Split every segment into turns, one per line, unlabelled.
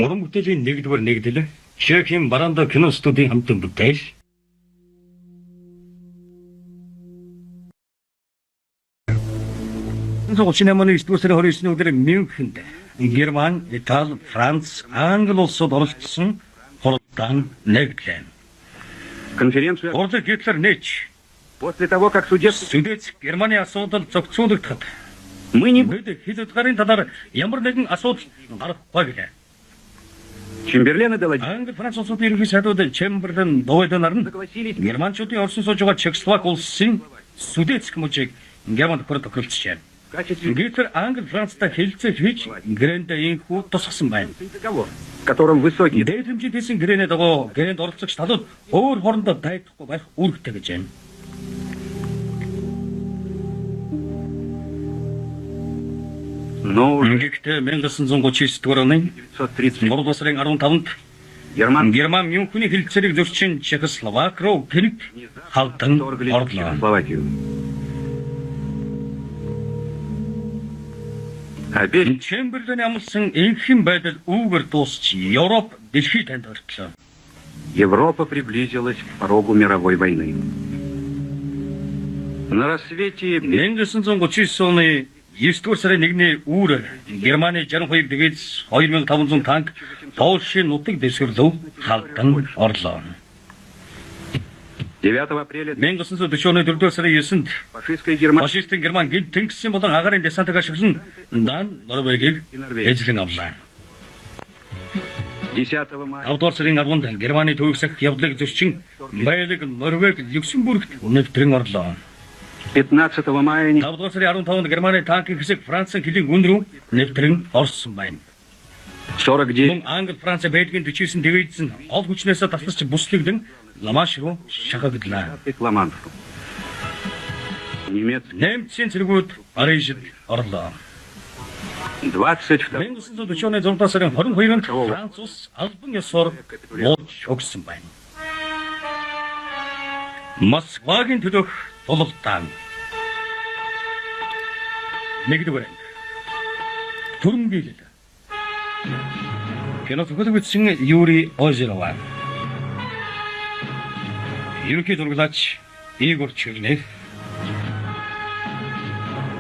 Уран бүтээлийн нэгдүгээр нэгдэл Чехийн Баранда кино студийн хамтан бүтээл. 1938 оны 9 сарын 29-ний өдөр Мюнхенд Герман, Итали, Франц, Англи улсууд оролцсон хуралдаан нэгдлээ.
Конференцию
Урд Гитлер нээч
после того, как судеб...
Сүдээс Германы асуудал зохицуулагдахад
мы не
бид хэд удаагийн талаар ямар нэгэн асуудал гарахгүй гэлээ.
Чемберлен и Далади
Англи, Франц улсуудын ерөнхий сайдууд Чемберлен, Довайденаар нь
согласились
Германчуудын орсон сууж байгаа Чехословак улсын Сүдээцк мужийг Германд хүрээд тохиролцжээ.
в качестве
Гитлер Англи, Францтай хэлцээ хийж Грэндэ инхүү тусгасан байна.
договор, в котором высокие
Дээд хэмжээнд хийсэн гэрээний дагуу гэрээнд оролцогч талууд өөр хоорондоо дайдахгүй байх үүрэгтэй гэж байна.
но уже
Гэхдээ 1939 оны
1930
3 сарын 15-нд
Герман
Герман Мюнхений хэлцээрийг зөрчин Чехословак руу гэнэт халдан
вторгли в
орлоо.
Чехословакию. Опять
Чемберлен амлсан энхэн байдал үүгээр дуусч Европ дэлхийд танд ортлоо.
Европа приблизилась к порогу мировой войны. На рассвете
1939 оны 9 сарын 1-ний үүрээр Германы 62 дивиз 2500 танк Польшийн нутаг дэвсгэрлөв халдан орлоо.
9 апреля
1940 оны 4 сарын 9-нд
фашистская Германия
фашистын Герман гинт тэнгисийн болон агарын десантыг ашиглан Дан Норвегийг эзлэн авлаа.
10 мая
5 сарын 10-нд Германы төвөгсөх явдлыг зөрчин Бельги, Норвег, Люксембургт нэвтрэн орлоо.
15 мая
5 сарын 15-нд Германы танкийн хэсэг Францын хилийн гүн рүү нэвтрэн орсон байна.
49
Мөн Англи, Франц, Бельгийн 49 дивиз нь гол хүчнээс тасалж бүслэгдэн Ла-Манш руу шахагдлаа.
Ламанш. Немец
Немцийн цэргүүд Парижд орлоо.
22
1940 оны 6 сарын 22-нд Франц улс албан ёсоор бууж өгсөн байна. Москвагийн төлөөх тулалдаан. Нэгдүгээр анги. Төрөн биелэл. Кино төгөлөг бичсэн Юрий Озерова. Ерөнхий зураглаач Игорь Чернев.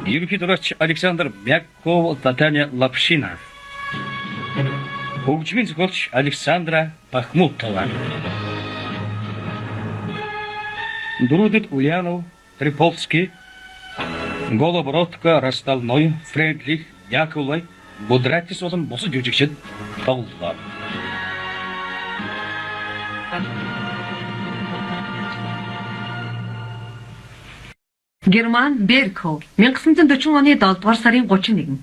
Ерөнхий зурагч Александр Мягков, Татьяна Лапшина. Хөгжмийн зохиолч Александра Бахмутова. Дөрүүдэд Ульянов, Триповский, Голобородко, Ростовной, Фредлих, Яковлев, Будратис болон бусад жүжигчид тоглолоо.
Герман Берков 1940 оны 7 дугаар сарын 31.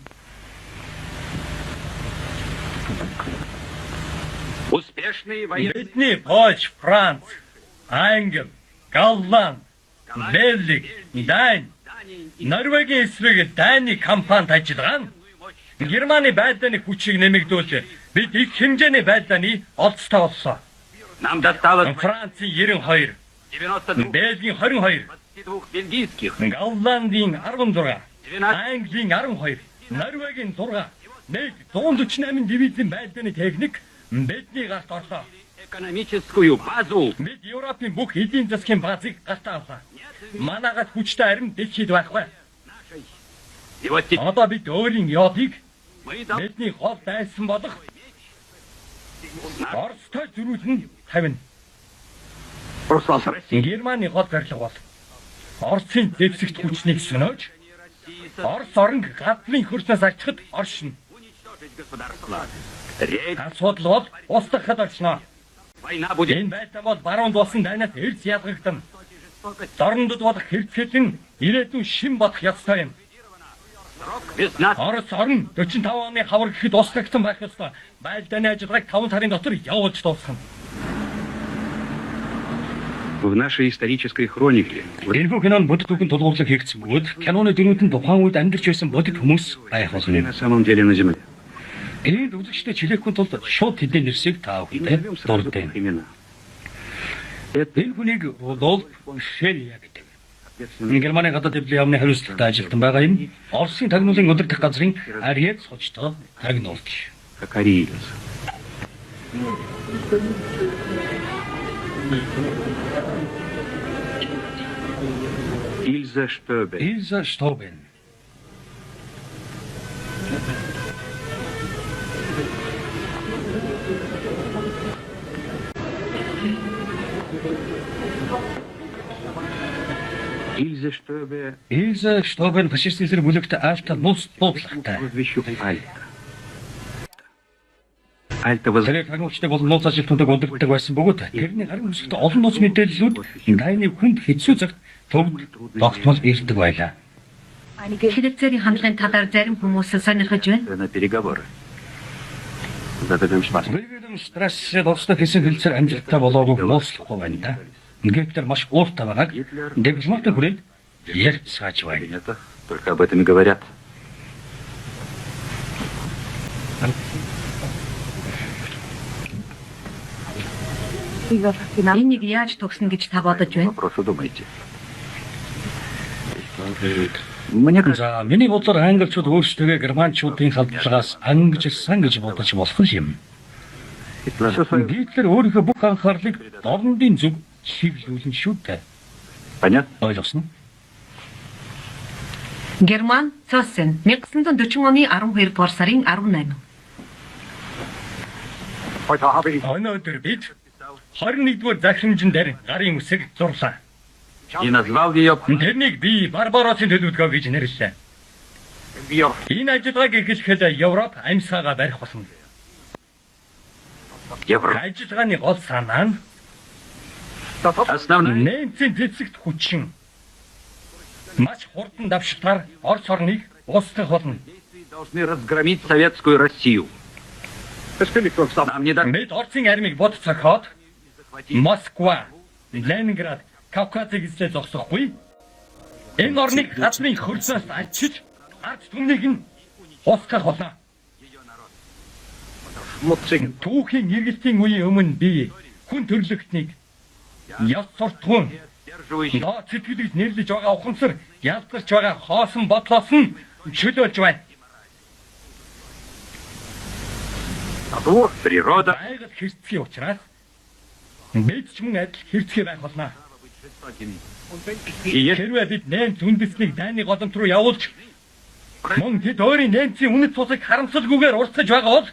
успешные военные
Бидний Польш, Франц, Англи, Голланд, Бельги, Дани, Норвегийн эсрэг Дани компанид ажиллагаа нь Германы байдлын хүчийг нэмэгдүүлж бид их хэмжээний байдлын олцтой болсон.
нам досталось
Францын 92,
92
Бельгийн 22,
22 бельгийских,
Голландын 16, Английн 12, Норвегийн 6, нэг 148 дивизийн байдлын техник бидний гарт орлоо.
экономическую базу.
Бид Европын бүх эдийн засгийн базыг гартаа авлаа. Манайгаас хүчтэй харин дэлхийд байхгүй.
И вот теперь
Одоо бид өөрийн ёдыг
мы должны
бидний гол дайсан болох Оростой зөрүүлэн тавина.
руслан с Россией.
Германы гол барилга бол Оросын дэвсэгт хүчнийг сөнөөж Орос орон гадлын хөрснөөс ачхад оршино.
Уничтожить государство. Речь
Асуудал бол устгахад оршино.
война будет
Энэ байдлаа бол баруунд болсон дайнаас эрс ялгагдана.
жестокость.
Дорндод болох хэрэгцээлийн ирээдүйн шин бодох ёстой юм.
Срок весна.
Орос орн 45 оны хавар гэхэд устгагдсан байх ёстой. Байлдааны ажиллагааг 5 сарын дотор явуулж дуусгана.
В нашей исторической хронике
Энэхүү кинонд бодит үгэн тулгуурлаг хийгдсэн бөгөөд киноны дөрүүд нь тухайн үед амьдарч байсан бодит хүмүүс байх болно.
на самом деле на земле.
Энд үзэгчдээ чилээхгүй тулд шууд тэдний нэрсийг та
И
бүхэнд
назовем сразу
дурдъя.
их имена.
Энэ хүнийг Рудольф Шерия гэдэг.
Ответственно
Германы гадаад хэвлэлийн яамны хариуцлагатай ажилтан байгаа юм. Оросын тагнуулын удирдах газрын Ариет сочтой тагнуулч.
как кореец. Ильза Штобе.
Ильза Штобен.
Ильза Штобе
Ильза Штобен фашист эсрэг бүлэгт Альта нус буудлахтай.
прозвищу Альта. Альта
Тэр хангалттай болон нууц ажилтнуудыг удирддаг байсан бөгөөд тэрний гарын үсэгт олон нууц мэдээллүүд дайны хүнд хэцүү цагт төвд тогтмол ирдэг байлаа.
Хэлэлцээрийн хандлагын талаар зарим хүмүүс сонирхож байна.
на переговоры. Зададим шмат.
Wilhelm Strasse доста хэсэг хэлцээр амжилттай болоогүй мууслахгүй байна да. Ингээд тэр маш ууртай байгааг дипломатын хүрээнд ярьж сааж байна.
Это только об этом и говорят.
Энийг яаж төгснө гэж та бодож байна?
Вопросы думаете? Мне кажется,
За миний бодлоор англичууд өөрсдөө германчуудын халдлагаас ангижсан гэж бодож болох юм.
все свое...
Гитлер өөрийнхөө бүх анхаарлыг дорнодын зүг чиглүүлэн шүү дээ.
Понятно?
Ойлгосон уу?
Герман Цоссен 1940 оны 12 дугаар сарын 18.
Өнөөдөр бид 21-р захирамжин дээр гарын үсэг зурлаа.
И назвал ее...
Тэрнийг би Барбаросын төлөвлөгөө гэж нэрлэлээ. Энэ ажиллагааг эхлэхэд Европ амьсгаага барих болсон.
Евро.
Ажиллагааны гол санаа нь
Основная...
нэмцэн цэцэгт хүчин маш хурдан давшилтаар Орос орныг устгах болно.
Должны разгромить советскую Россию. Нам не дадут
Бид Оросын армийг бод цохоод Москва, Ленинград, Кавказыг эзлээ зогсохгүй. Энэ орныг газрын хөрснөөс альчиж ард түмнийг нь устгах болно. Түүхийн эргэлтийн үеийн өмнө би хүн төрлөختнийг яс суртахуун
сдерживающих...
ноо сэтгэлд нэрлэж байгаа ухамсар ялгарч байгаа хоосон бодлоос нь чөлөөлж байна.
Природа...
Байгаль хэрцгий учраас бид ч мөн адил хэрцгий байх болно.
И если...
Хэрвээ бид нэмц үндэснийг дайны голомт руу явуулж мөн тэд өөрийн нэмцийн үнэт цусыг харамсалгүйгээр урсгаж байгаа бол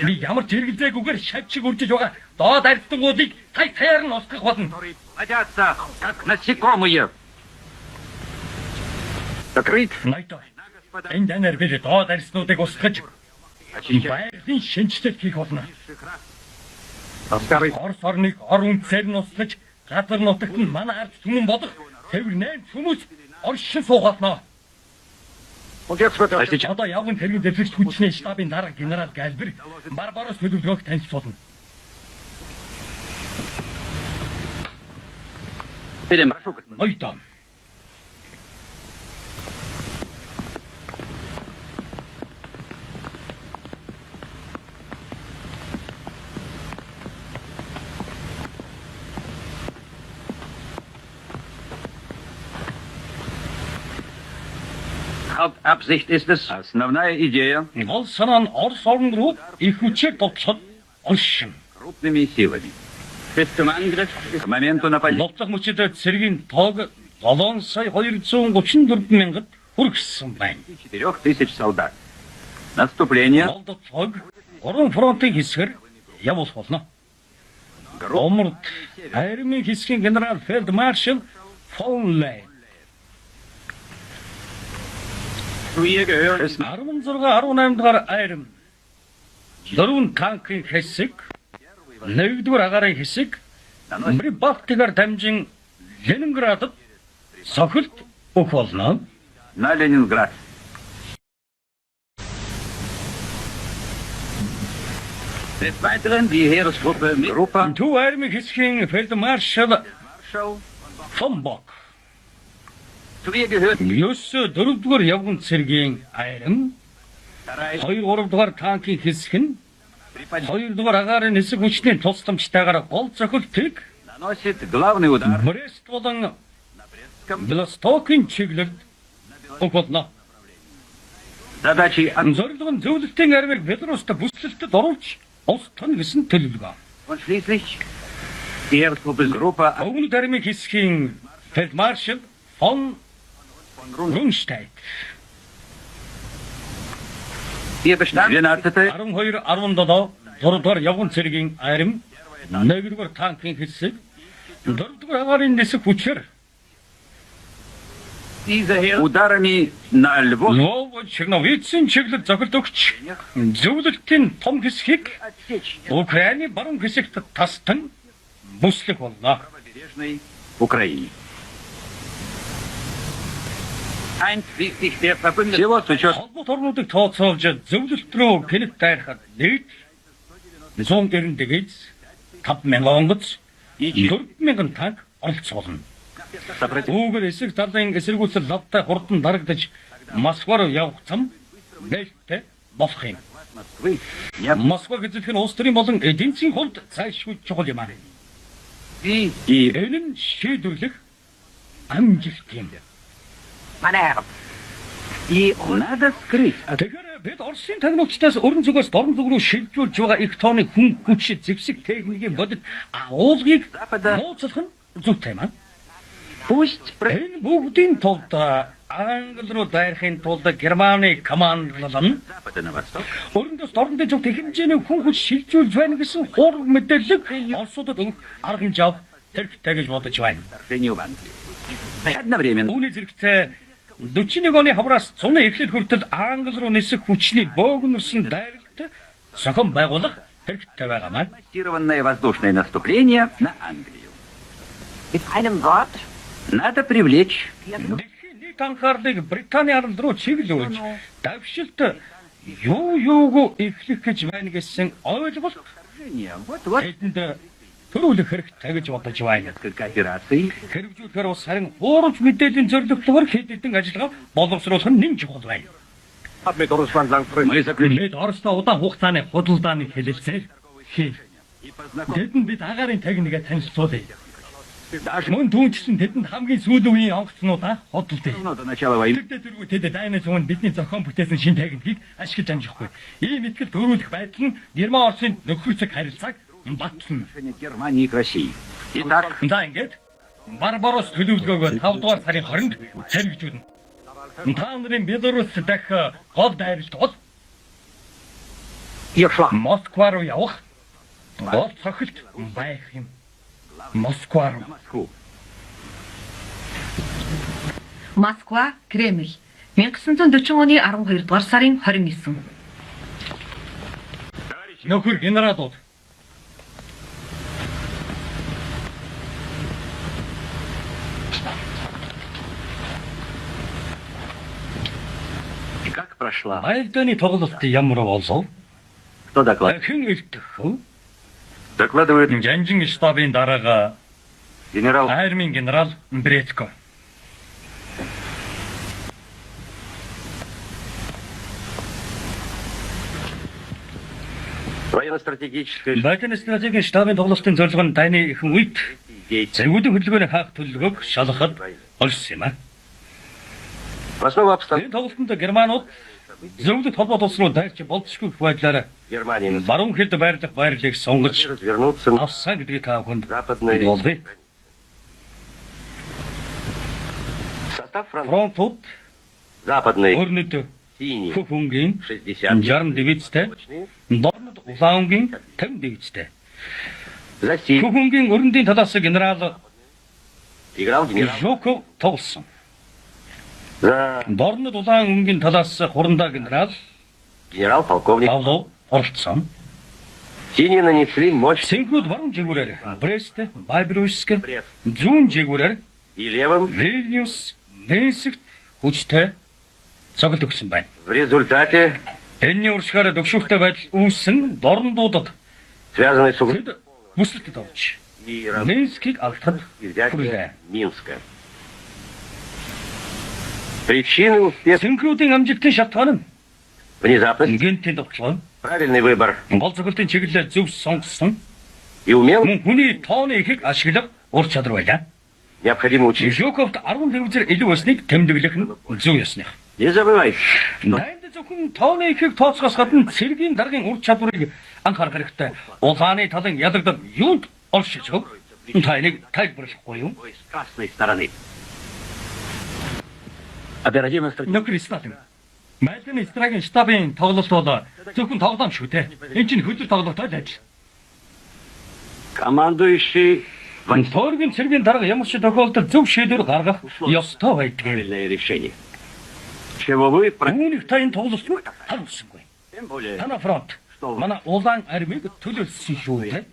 би ямар ч хэрэглээгүйгээр шавьчиг үржиж байгаа доод арьсангуудыг саяар нь устгах болно.
Плодятся, как насекомые. Закрыть.
Ноёдоо. Энэ данаар бид доод арьснуудыг устгаж байгалийн шинжилгээ хийх болно. Орос орныг ор үндэсээр нь устгаж газар нутагт нь манай ард түмэн болох цэвэр нэмц хүмүүс оршин суугаболно.
А сейчас...
Одоо явган тэргийн дэвсгч хүчний штабын дарга генерал Галбер Барбарос төлөвлөгөөг танилцуулна. Ноёдоо.
Hauptabsicht ist es... Основная идея...
Гол санаа нь Орос орн руу их хүчээр довтлоход олшин.
Крупными силами. К моменту нападения...
Нотлох мөчөд цэргийн тоог 7,234 мянгад хүргэсэн байна.
4000 солдат. Наступление...
Голд тоог 3 фронтын хэсгээр явуулах болно. Оморд армийн хэсгийн генерал фельдмаршал фон Лей 16-18 дугаар арми 4 танкын хэсэг 1-р агаарын хэсэг Балтикаар дамжин Ленинградад сохилт өгөх болно.
На Ленинград. Des Weiteren die Heeresgruppe... Группа...
Төв армийн хэсгийн фельдмаршал
Маршал...
фон Бок
Zu ihr gehört...
4-р явган цэргийн арми 2-3 дугаар танкын хэсэг нь 2-р агаарын хэсэг хүчний тусламжтайгаар гол зохилтыг
Наносит главный удар...
Брест болон Белостокын чиглэлд өгөх болно.
Задачей...
Зорилго нь зөвлөлтийн армийг Белоруст бүслэлтэд оруулж улс тон гэсэн төлөвлөгөө.
Und schließlich die Heeresgruppe
Өгнөд армийн хэсгийн фельдмаршал фон Рунштейн
Ihr Bestand 12.
12-17 6-р явган цэргийн арим 1-р танкын хэсэг 4-р агарын нисэх хүчээр
Diese ударами на Львов
Ново Черновицын чиглэл зохилт өгч зөвлөлтийн том хэсгийг
отсечь
Украины баруун хэсэгт тастан бүслэх болно.
побережной Украине. Einschließlich der Verbündeten всего с учетом
Холбоот орнуудыг тооцоолж зөвлөлт рүү гэнэт дайрахад нийт 190 дэгіз 5,000 онгоц 4,000 танк оролцуулна. Үүгээр эсрэг талын эсэргүүцэл лавтай хурдан дарагдаж Москва руу явах зам нээлттэй болох юм.
Москвы
Москва гэзэлх нь улс төрийн болон эдийн засгийн хувьд зайлшгүй чухал юм аа.
и
Энэ нь шийдвэрлэх амжилт юм.
надо скрыть
Тэгэхээр бид Оросын тагнуучдаас өрн зүгээс дорн зүг рүү шилжүүлж байгаа их тооны хүн хүч зэвсэг техникийн бодит агуулгыг нууцлах нь зүйтэй юм аа.
пусть
Энэ бүгдийн тулд Англи руу дайрахын тулд Германы командлал нь
Запада на восток
өрнөс дорнодын зүгт их хэмжээний хүн хүч шилжүүлж байна гэсэн хураг мэдээлэл Оросуудад өгөх арга хэмжээ авах хэрэгтэй гэж бодож байна.
вторжению в Англию. Одновременно
Үүний зэрэгцээ 41 оны хавраас цуны эхлэл хүртэл Англи руу нисэх хүчний бөөгнөрсөн дайралт зохион байгуулах хэрэгтэй байгаа маань.
массированное воздушное наступление на Англию. Надо привлечь
Дэлхийн нийт анхаарлыг Британий ард руу чиглүүлж давшилт юуг эхлэх гэж байна гэсэн ойлголт
вот
тэдэнд төрүүлэх хэрэгтэй гэж бодож байна.
несколько операций
Хэрэгжүүлэхээр ус харин хуурамч мэдээллийн зорилготойгоор хэд хэдэн ажиллагаа боловсруулах нь нэн чухал байна.
мы заключили
Бид Оростой удаан хугацааны худалдааны хэлэлцээр хий.
и познакомились.
Тэдэнд бид агаарын техникээ танилцуулъя.
Даже
Мөн түүнчлэн тэдэнд хамгийн сүүлийн үеийн онгоцнуудаа хөдөлдөө.
до начала войны
Тэрдээ тэргүй тэд дайнаас өмнө бидний зохион бүтээсэн шин техникийг ашиглаж амжихгүй. Ийм ихтгэл төрүүлэх байдал нь Герман Оросын нөхөрцөг харилцааг батлна.
отношения Германии к России. Итак,
За ингээд Барбарос төлөвлөгөөгөө 5 дугаар сарын 20-нд хэрэгжүүлнэ. Та нарын Беларусь дахь гол дайралт бол Москва руу явах гол цохилт байх юм. Москва руу.
Москву.
Москва, Кремль. 1940 оны 12 дугаар сарын 29.
Нөхөр генералууд
И как прошла?
Айлданы тоглолт ямар болов?
Кто докладывает?
Хэн илтгэх?
Докладывает
Жанжин штабын дараага
генерал
армийн генерал Бретко.
военно-стратегической
Балканы стратегийн штабын тоглолтын зорилго нь дайны ихэн үед
деятельности.
зэвүүдийн хөдөлгөөний хаах төлөвлөгөөг шалгахад олсон юм аа.
В основу обстановки
Энэ тоглолтод Германууд зөвлөлт холбоот улс руу дайрч болцсохгүй их байдлаар
Германии
баруун хэлд байрлах байрлалыг сонгож
развернуться на
авсан гэдгийг та бүхэнд
западной
болгоё.
состав
Фронтууд
западной
өрнөд
синий
хөх өнгийн
60
60 дивизтэй, дорнод улаан өнгийн 50 дивизтэй.
за синий
Хөх өнгийн өрнөдийн талаас генерал
играл генерал
Жоков тоглосон.
за
Дорнод улаан өнгийн талаас хурандаа генерал
генерал-полковник.
Павлов оролцсон.
Синие нанесли мощь
Синхрууд баруун жигүүрээр Брест, Байбрюск,
Брест.
зүүн жигүүрээр
и левым.
Вильнюс, Минск хүчтэй цогт өгсөн байна.
В результате
Энэний уршихаар дөгшөлттэй байдал үүссэн дорндуудад
связанный с угрозой
тэд бүсэлтэд орж
и
Минскийг алдахад
взятия
хүрээ.
Минска. Причины успеха
Синхруудын амжилтын шалтгаан нь
внезапность,
гэнтийн тоглоом,
правильный выбор
гол цогтын чиглэлээр зөв сонгосон,
и умелый
мөн хүний тооны ихийг ашиглах ур чадвар байлаа.
необходимо учить.
Жоковт 10 хэвзэр илүү байсныг тэмдэглэх нь зөв ёсных.
Не забывайте, что
Найд зөвхөн тооны ихийг тооцоос гадна цэргийн даргын ур чадварыг анхаарах хэрэгтэй. Улааны талын ялагдал юунд оршиж өг? Та энийг тайлбарлахгүй юу?
С красной стороны. Оперативно
Нөхөр Сталин. Майлын стратегийн штабын тоглолт бол зөвхөн тоглоом шүү дээ. Энэ чинь хөдөр тоглолттой ажил.
командующий
Тойргийн цэргийн дарга ямар ч тохиолдолд зөв шийдвэр гаргах ёстой байдаг.
правильное решение. Чего вы
Үүнийг та энэ тоглолтод харуулсангүй.
тем более
Танай фронт. Манай улаан армийг төлөөлсөн шүү дээ.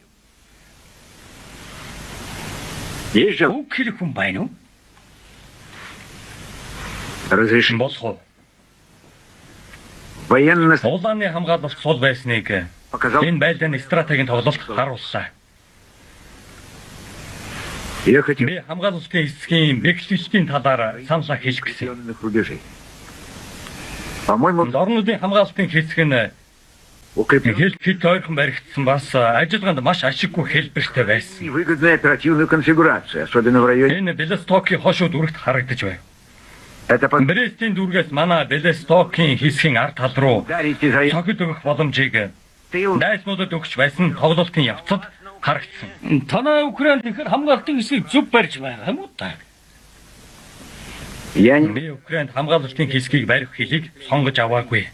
есть же
Үг хэлэх хүн байна уу?
разрешение
Болох уу?
военный
Улааны хамгаалалт сул байсныг
показал
энэ байлдааны стратегийн тоглолт харуулсан.
ехать в
Би хамгаалалтын хэсгийн бэхжилтийн талаар саналаа хэлэх гэсэн.
определенных рубежей. По-моему,
Орнуудын хамгаалалтын хэсэг нь
укреплен
хит ойрхон баригдсан бас ажилгаанд маш ашиггүй хэлбэртэй байсан.
выгодная оперативная конфигурация, особенно в районе.
Энэ Белостокийн хошуу дүрэгт харагдаж байна.
Это
Брестийн дүргээс манай Белостокийн хэсгийн ард тал руу
ударить из района
цогт өгөх боломжийг
тыл
дайснуудад өгч байсан тоглолтын явцад харагдсан. Танай Украинд ихэр хамгаалтын хэсгийг зөв барьж байгаа юм уу та?
я не...
Би Украинд хамгаалтын хэсгийг барих хэлийг сонгож аваагүй.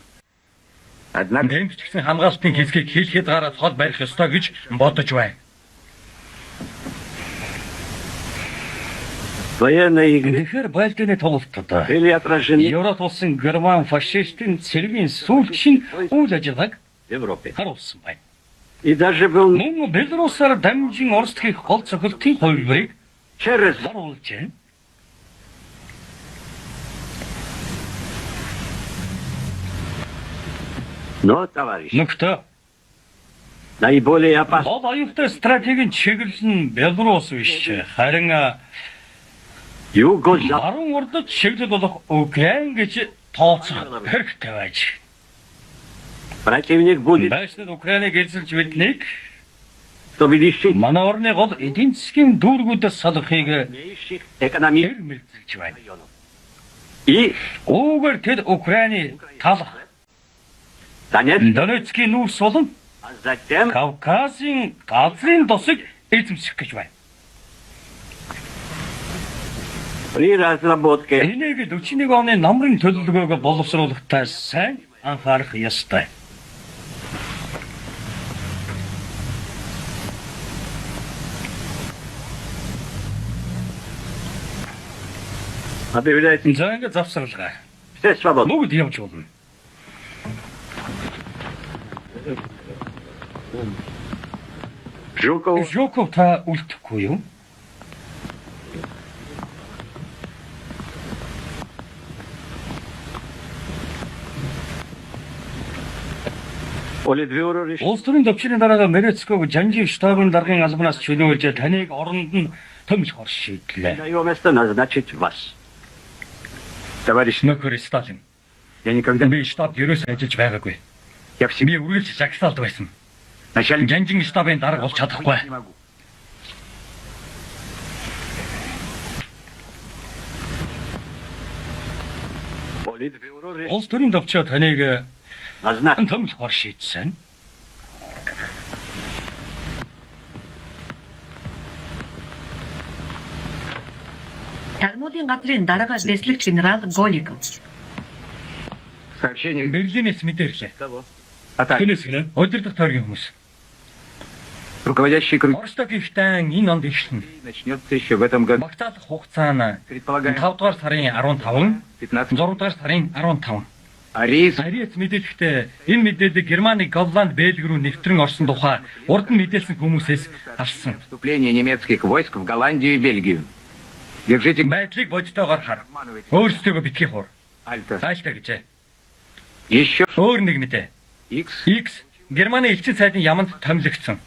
Однако
Тэмч гэсэн хамгаалтын хэсгийг хийлхэд гараад хол барих ёстой гэж бодож байна.
военные игры
Тэгэхээр байлдааны тоглолтод
были отражены
Европ улсын Герман фашистын цэргийн сүүлчийн үйл ажиллагааг
в Европе.
харуулсан байна.
И даже был
Мөн Белорусаар дамжин Оросд хийх гол цохилтын хувилбарыг
через
харуулж байна.
но, товарищ,
Нөхтөө
наиболее опасный
гол аюултай стратегийн чиглэл нь Белорус биш. Харин
юго-запад
баруун урдад чиглэл болох Украин гэж тооцох хэрэгтэй байж.
противник будет,
Байснад Украиныг эзэлж биднийг
чтобы лишить
манай орны гол эдийн засгийн дүүргүүдээс салахыг
имеющих экономических
тэр мэдэрч байна.
районов. И
Үүгээр тэд Украины талах
Донецк,
Донецкийн нүүрс болон
а затем
Кавказын газрын тосыг эзэмших гэж байна.
при разработке
Энийг 41 оны намрын төлөвлөгөөгөө боловсруулахдаа сайн анхаарах ёстой.
объявляется
За ингэ завсарлага.
все свободны.
Бүгд явж болно.
Жуков
Жоков та үлдэхгүй юу?
Олидвиоро решил
Улс төрийн төвчний дараагаар Мерецког Жанжи штабын даргын албанаас чөлөөлж таныг оронд нь төмж хор шийдлээ.
на его место назначить вас. Товарищ,
Нөхөр Сталин.
я никогда
Би штаб ерөөсөө ажиллаж байгаагүй.
я всегда
Би үргэлж жагсаалд байсан.
начальник
Жанжин штабын дарга болж чадахгүй.
не могу. Олидвиоро решил
Улс төрийн төвчөө таныг
назначить.
төмж хор шийдсэн.
Тагнуулын газрын дарга дэслэг генерал Голиков.
Сообщение
Берлинээс мэдээллээ.
того. А так,
Тэнэс гэнэ өдөрдох тойргийн хүмүүс.
руководящий круг
Оростой гихтэн энэ онд ихсэн.
начнется еще в этом году.
Багтаалах хугацаа нь
Предполагаем
5 дугаар сарын 15,
15.
6 дугаар сарын 15.
Арис
Ариас мэдээлэхдээ энэ мэдээллийг Германы, Голланд, Бельги рүү нэвтрэн орсон тухай урд нь мэдээлсэн хүмүүсээс алсан.
вступление немецких войск в Голландию и Бельгию. Держите
Байдлыг бодитойгоор хар. Өөрсдөө битгий хур.
Альта.
Айлтаа гэжээ.
Еще
Өөр нэг мэдээ.
X
X Германы элчин сайдын яманд томилогдсон.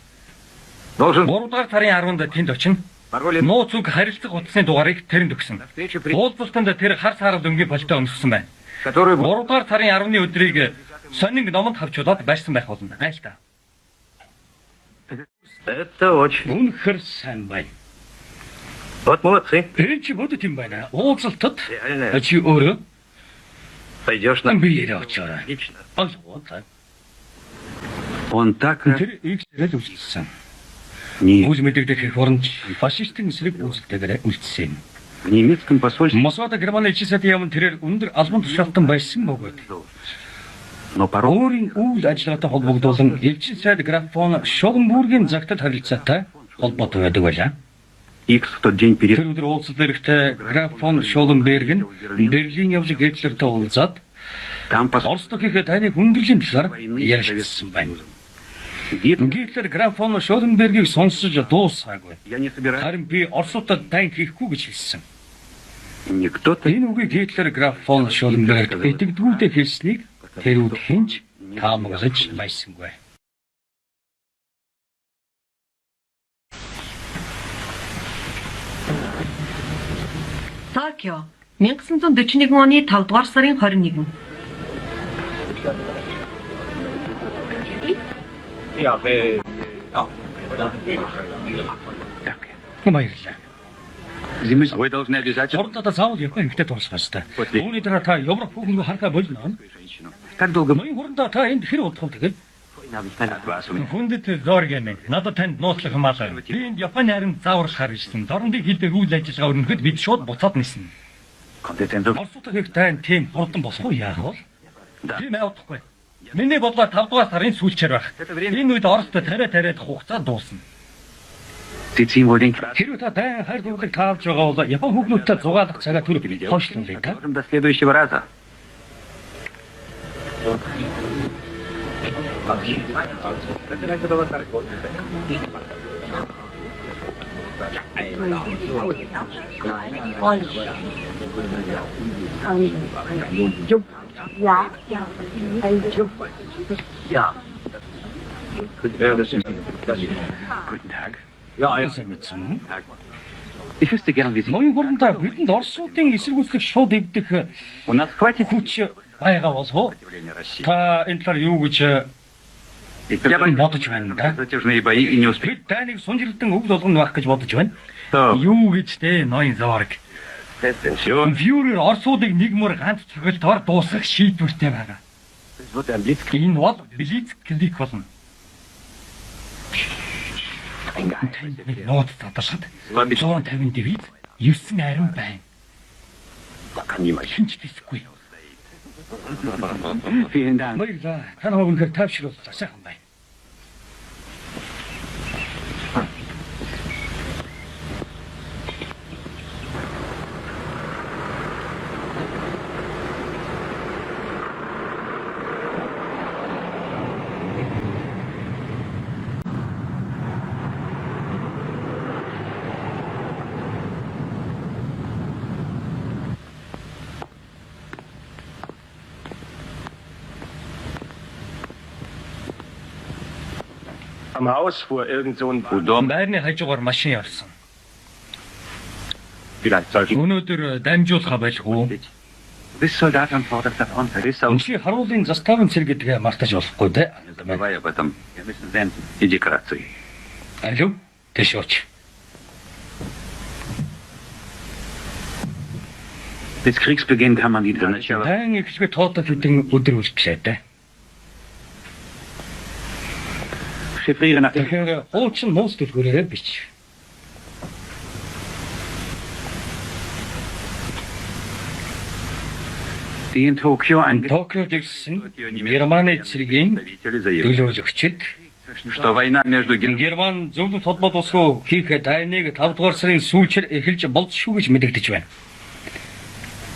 должен
3 дугаар сарын 10-нд тэнд очино.
пароль
Нууц үг харилцах утасны дугаарыг тэрэнд өгсөн.
на встречу, при
Уулзалтанд тэр хар саарал өнгийн болтой өмссөн байна.
которую
3 дугаар сарын 10-ны өдрийг сонин номонд хавчуулаад барьсан байх болно. Айлтаа.
это очень.
Үнэхэр сайн байна.
Вот молодцы.
Энэ чи бодит юм байна. Уулзалтад
Реально.
чи өөрөө
Пойдешь на
би ярь очоо.
лично.
Ойлгоо.
Он так
Тэр X-ээр үлдсэн.
не
Үйл мэдэгдэх хөрөнд фашистын эсрэг үйлчлэгээр үлдсэн.
в немецком посольстве,
Москвад Германы элчин сайдын яамн тэрээр өндөр албан тушаалтан байсан бөгөөд
но порой
өөрийн үйл ажиллагаатай холбогдуулан элчин сайд графон Шолленбургийн загтад харилцаатай холбоотой байдаг байлаа.
X в тот день перед
Тэр өдөр уулзалт эрэхтэй графон Шолленберг нь Берлин явж Гитлертэй уулзаад
там посольство
Орос дахихэд таны хүндрлийн талаар ярилцсан байна. Гитлер графон Шолленбергийг сонсож дуусаагүй.
я не собираюсь,
Харин би Оросуудад тань хийхгүй гэж хэлсэн.
никто-то
Энэ үгийг Гитлер графон Шолленберг итгэдэггүйдээ хэлснийг тэр үед хинж таамаглаж байсангүй.
Токио 1941 оны 5 дугаар сарын 21.
Баярлалаа.
Вы должны обязательно
Ордод заавал явах хэрэгтэй тулсах ёстой. Үүний дараа та Европ хүүхнөө харахаа болно.
как долго
Ноён хурандаа та энд хэр удах вэ?
от вас у меня?
Хүндэт зоргэмэн. Надад танд нууцлах юм аа. Би энд Японы харин заавархаар ирсэн. Дорнодын хилээр үйл ажиллагаа өрнөхөд бид шууд буцаад нисэн.
Компетентов
Оросуудад их тань тийм хурдан болох уу яах вэ?
Тийм авахгүй. Миний бодлоор 5 дугаар сарын сүүлчээр байх. Энэ үед Оростой тариад хугацаа дуусна.
Sie ziehen wohl den Kreis.
Хэрвээ та дайн хайр дурлалыг таалж байгаа бол Япон хүүхнүүдтэй зугаалах цагаа түрүү хойшлуулъя та.
Можем до следующего раза. Guten Tag.
Мэдсэн.
Ich wüsste gern, wie Sie...
Ноён хурандаа бидэнд Оросуудын эсэргүүцлийг шууд эвдэх
У нас хватит
хүч байгаа болов. Та энэ талаар юу гэж
Я
бодож байна да?
затяжные бои и не успею.
Бид тайныг сунжилтан өвд болгоно байх гэж бодож байна.
Юу гэж те ноён зорг.
Все.
Фюрер Оросуудыг нэгмөр ганц цогцолтоор дуусгах шийдвэртэй байгаа. Энэ бол Блицкриг болно. Нот таташд 150 дивиз 9 арим байна. Шинж бисгүй.
Vielen Dank.
Баярлалаа. Та намайг үнэхээр тайвшрууллаа. Сайхан байна.
Am Haus fuhr irgend so ein
Удобно.
Байрны хажуугаар машин явсан.
vielleicht solchen
Өнөөдөр дамжуулах байлгүй.
Bist Soldat an vorderster Front. Bist auch...
Үнэхээр харуулын заставын цэр гэдгээ мартаж болохгүй дээ.
Не забывай об этом. Wir müssen senden. Иди к рации.
Алло, тэшооч.
Bis Kriegsbeginn kann man die для начала...
Тань ихсгэ тоотод хэдэн өдөр үлдлээ дээ.
Chiffrieren nach dem...
Тэгэхээр хуучин нууц дэлгүүрээрээ бич.
Die in Tokio ein...
Токиод ирсэн Германы цэргийн төлөөлөгчд
Что война между
Герман зөвлөлт холбоод усгүй хийхэд дайныг 5 дугаар сарын сүүлчээр эхэлж болзошгүй гэж мэдэгдэж байна.